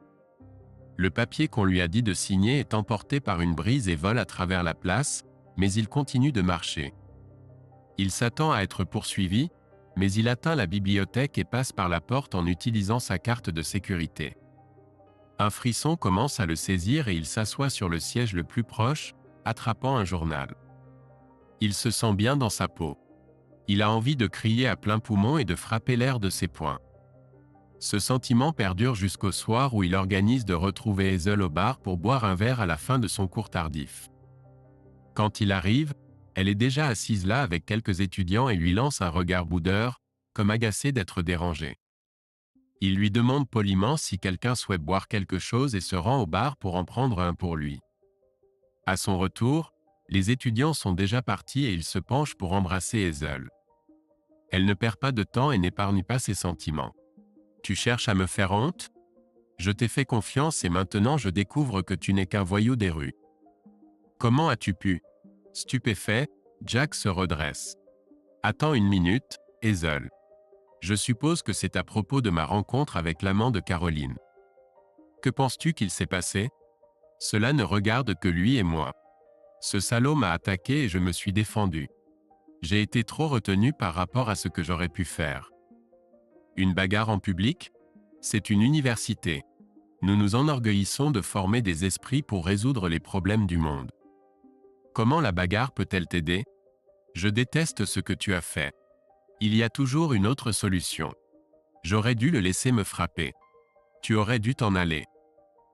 A: Le papier qu'on lui a dit de signer est emporté par une brise et vole à travers la place, mais il continue de marcher. Il s'attend à être poursuivi, mais il atteint la bibliothèque et passe par la porte en utilisant sa carte de sécurité. Un frisson commence à le saisir et il s'assoit sur le siège le plus proche, attrapant un journal. Il se sent bien dans sa peau. Il a envie de crier à plein poumon et de frapper l'air de ses poings. Ce sentiment perdure jusqu'au soir où il organise de retrouver Hazel au bar pour boire un verre à la fin de son cours tardif. Quand il arrive, elle est déjà assise là avec quelques étudiants et lui lance un regard boudeur, comme agacée d'être dérangée. Il lui demande poliment si quelqu'un souhaite boire quelque chose et se rend au bar pour en prendre un pour lui. À son retour, les étudiants sont déjà partis et il se penche pour embrasser Hazel. Elle ne perd pas de temps et n'épargne pas ses sentiments. « Tu cherches à me faire honte ? Je t'ai fait confiance et maintenant je découvre que tu n'es qu'un voyou des rues. Comment as-tu pu ?» Stupéfait, Jack se redresse. « Attends une minute, Hazel. Je suppose que c'est à propos de ma rencontre avec l'amant de Caroline. Que penses-tu qu'il s'est passé ? Cela ne regarde que lui et moi. Ce salaud m'a attaqué et je me suis défendu. J'ai été trop retenu par rapport à ce que j'aurais pu faire. Une bagarre en public ? C'est une université. Nous nous enorgueillissons de former des esprits pour résoudre les problèmes du monde. Comment la bagarre peut-elle t'aider ? Je déteste ce que tu as fait. Il y a toujours une autre solution. J'aurais dû le laisser me frapper. Tu aurais dû t'en aller.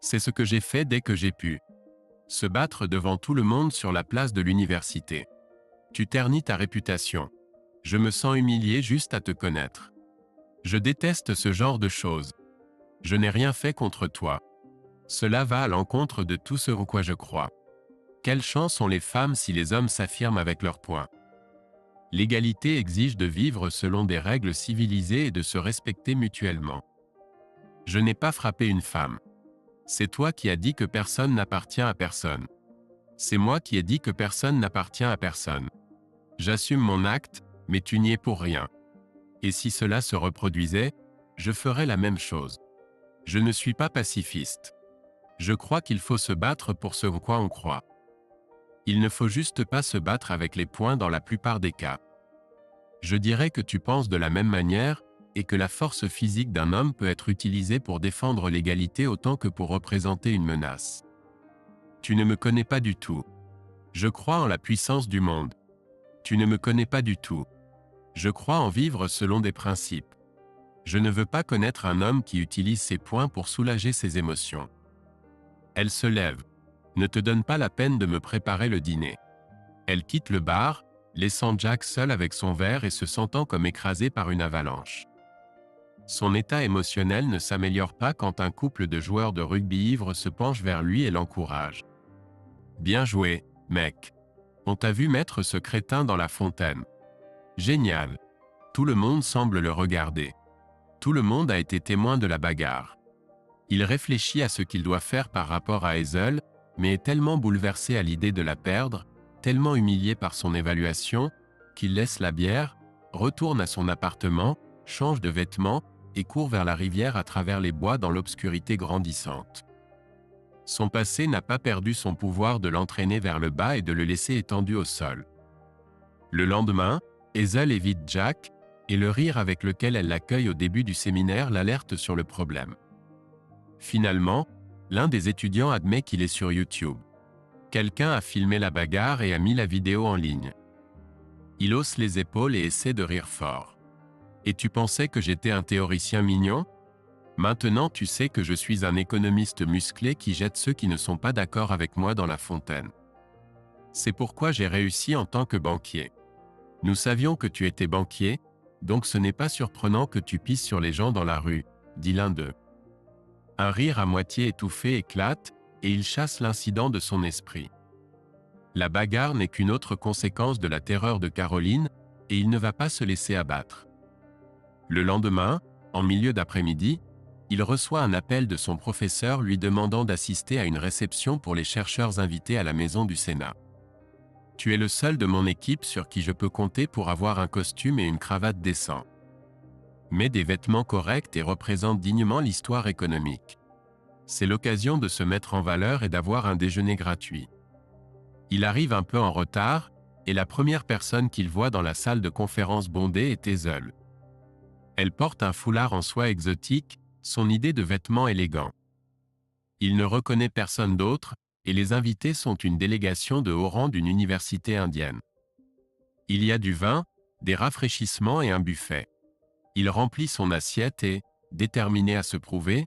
A: C'est ce que j'ai fait dès que j'ai pu. Se battre devant tout le monde sur la place de l'université. Tu ternis ta réputation. Je me sens humilié juste à te connaître. Je déteste ce genre de choses. Je n'ai rien fait contre toi. Cela va à l'encontre de tout ce en quoi je crois. Quelle chance ont les femmes si les hommes s'affirment avec leurs poings. L'égalité exige de vivre selon des règles civilisées et de se respecter mutuellement. Je n'ai pas frappé une femme. C'est toi qui as dit que personne n'appartient à personne. C'est moi qui ai dit que personne n'appartient à personne. J'assume mon acte, mais tu n'y es pour rien. Et si cela se reproduisait, je ferais la même chose. Je ne suis pas pacifiste. Je crois qu'il faut se battre pour ce en quoi on croit. Il ne faut juste pas se battre avec les poings dans la plupart des cas. Je dirais que tu penses de la même manière, et que la force physique d'un homme peut être utilisée pour défendre l'égalité autant que pour représenter une menace. Tu ne me connais pas du tout. Je crois en la puissance du monde. Tu ne me connais pas du tout. Je crois en vivre selon des principes. Je ne veux pas connaître un homme qui utilise ses poings pour soulager ses émotions. Elle se lève. Ne te donne pas la peine de me préparer le dîner. Elle quitte le bar, laissant Jack seul avec son verre et se sentant comme écrasé par une avalanche. Son état émotionnel ne s'améliore pas quand un couple de joueurs de rugby ivres se penche vers lui et l'encourage. « Bien joué, mec. On t'a vu mettre ce crétin dans la fontaine. Génial. » Tout le monde semble le regarder. Tout le monde a été témoin de la bagarre. Il réfléchit à ce qu'il doit faire par rapport à Hazel, mais est tellement bouleversé à l'idée de la perdre, tellement humilié par son évaluation, qu'il laisse la bière, retourne à son appartement, change de vêtements et court vers la rivière à travers les bois dans l'obscurité grandissante. Son passé n'a pas perdu son pouvoir de l'entraîner vers le bas et de le laisser étendu au sol. Le lendemain, Hazel évite Jack, et le rire avec lequel elle l'accueille au début du séminaire l'alerte sur le problème. Finalement, l'un des étudiants admet qu'il est sur YouTube. Quelqu'un a filmé la bagarre et a mis la vidéo en ligne. Il hausse les épaules et essaie de rire fort. « Et tu pensais que j'étais un théoricien mignon ? Maintenant tu sais que je suis un économiste musclé qui jette ceux qui ne sont pas d'accord avec moi dans la fontaine. C'est pourquoi j'ai réussi en tant que banquier. Nous savions que tu étais banquier, donc ce n'est pas surprenant que tu pisses sur les gens dans la rue, » dit l'un d'eux. Un rire à moitié étouffé éclate, et il chasse l'incident de son esprit. La bagarre n'est qu'une autre conséquence de la terreur de Caroline, et il ne va pas se laisser abattre. Le lendemain, en milieu d'après-midi, il reçoit un appel de son professeur lui demandant d'assister à une réception pour les chercheurs invités à la maison du Sénat. « Tu es le seul de mon équipe sur qui je peux compter pour avoir un costume et une cravate décents. Mets des vêtements corrects et représente dignement l'histoire économique. C'est l'occasion de se mettre en valeur et d'avoir un déjeuner gratuit. » Il arrive un peu en retard, et la première personne qu'il voit dans la salle de conférence bondée est Hazel. Elle porte un foulard en soie exotique, son idée de vêtements élégants. Il ne reconnaît personne d'autre, et les invités sont une délégation de haut rang d'une université indienne. Il y a du vin, des rafraîchissements et un buffet. Il remplit son assiette et, déterminé à se prouver,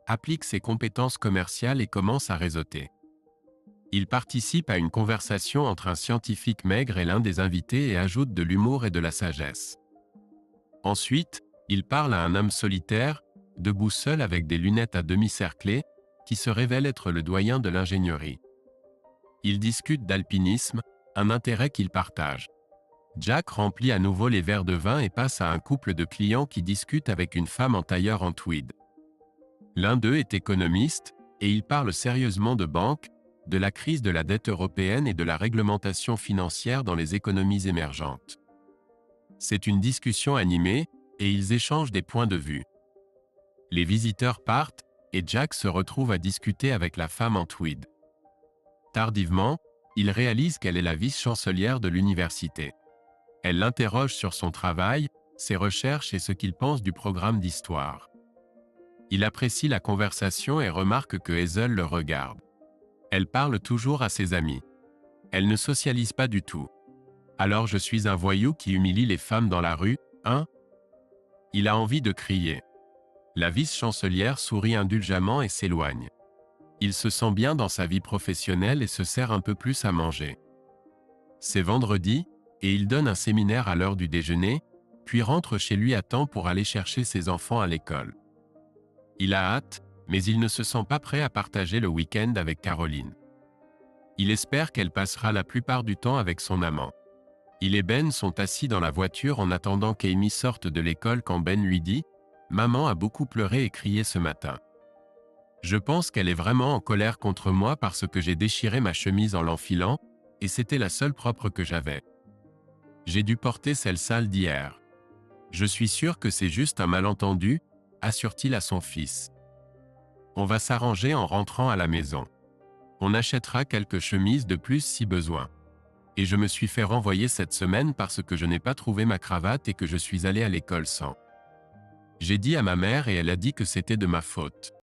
A: applique ses compétences commerciales et commence à réseauter. Il participe à une conversation entre un scientifique maigre et l'un des invités et ajoute de l'humour et de la sagesse. Ensuite, il parle à un homme solitaire, debout seul avec des lunettes à demi cerclées, qui se révèle être le doyen de l'ingénierie. Ils discutent d'alpinisme, un intérêt qu'ils partagent. Jack remplit à nouveau les verres de vin et passe à un couple de clients qui discutent avec une femme en tailleur en tweed. L'un d'eux est économiste, et il parle sérieusement de banque, de la crise de la dette européenne et de la réglementation financière dans les économies émergentes. C'est une discussion animée, et ils échangent des points de vue. Les visiteurs partent, et Jack se retrouve à discuter avec la femme en tweed. Tardivement, il réalise qu'elle est la vice-chancelière de l'université. Elle l'interroge sur son travail, ses recherches et ce qu'il pense du programme d'histoire. Il apprécie la conversation et remarque que Hazel le regarde. Elle parle toujours à ses amis. Elle ne socialise pas du tout. Alors je suis un voyou qui humilie les femmes dans la rue, hein? Il a envie de crier. La vice-chancelière sourit indulgemment et s'éloigne. Il se sent bien dans sa vie professionnelle et se sert un peu plus à manger. C'est vendredi, et il donne un séminaire à l'heure du déjeuner, puis rentre chez lui à temps pour aller chercher ses enfants à l'école. Il a hâte, mais il ne se sent pas prêt à partager le week-end avec Caroline. Il espère qu'elle passera la plupart du temps avec son amant. Il et Ben sont assis dans la voiture en attendant qu'Amy sorte de l'école quand Ben lui dit « Maman a beaucoup pleuré et crié ce matin. Je pense qu'elle est vraiment en colère contre moi parce que j'ai déchiré ma chemise en l'enfilant, et c'était la seule propre que j'avais. J'ai dû porter celle sale d'hier. Je suis sûr que c'est juste un malentendu, assure-t-il à son fils. On va s'arranger en rentrant à la maison. On achètera quelques chemises de plus si besoin. Et je me suis fait renvoyer cette semaine parce que je n'ai pas trouvé ma cravate et que je suis allé à l'école sans. J'ai dit à ma mère et elle a dit que c'était de ma faute.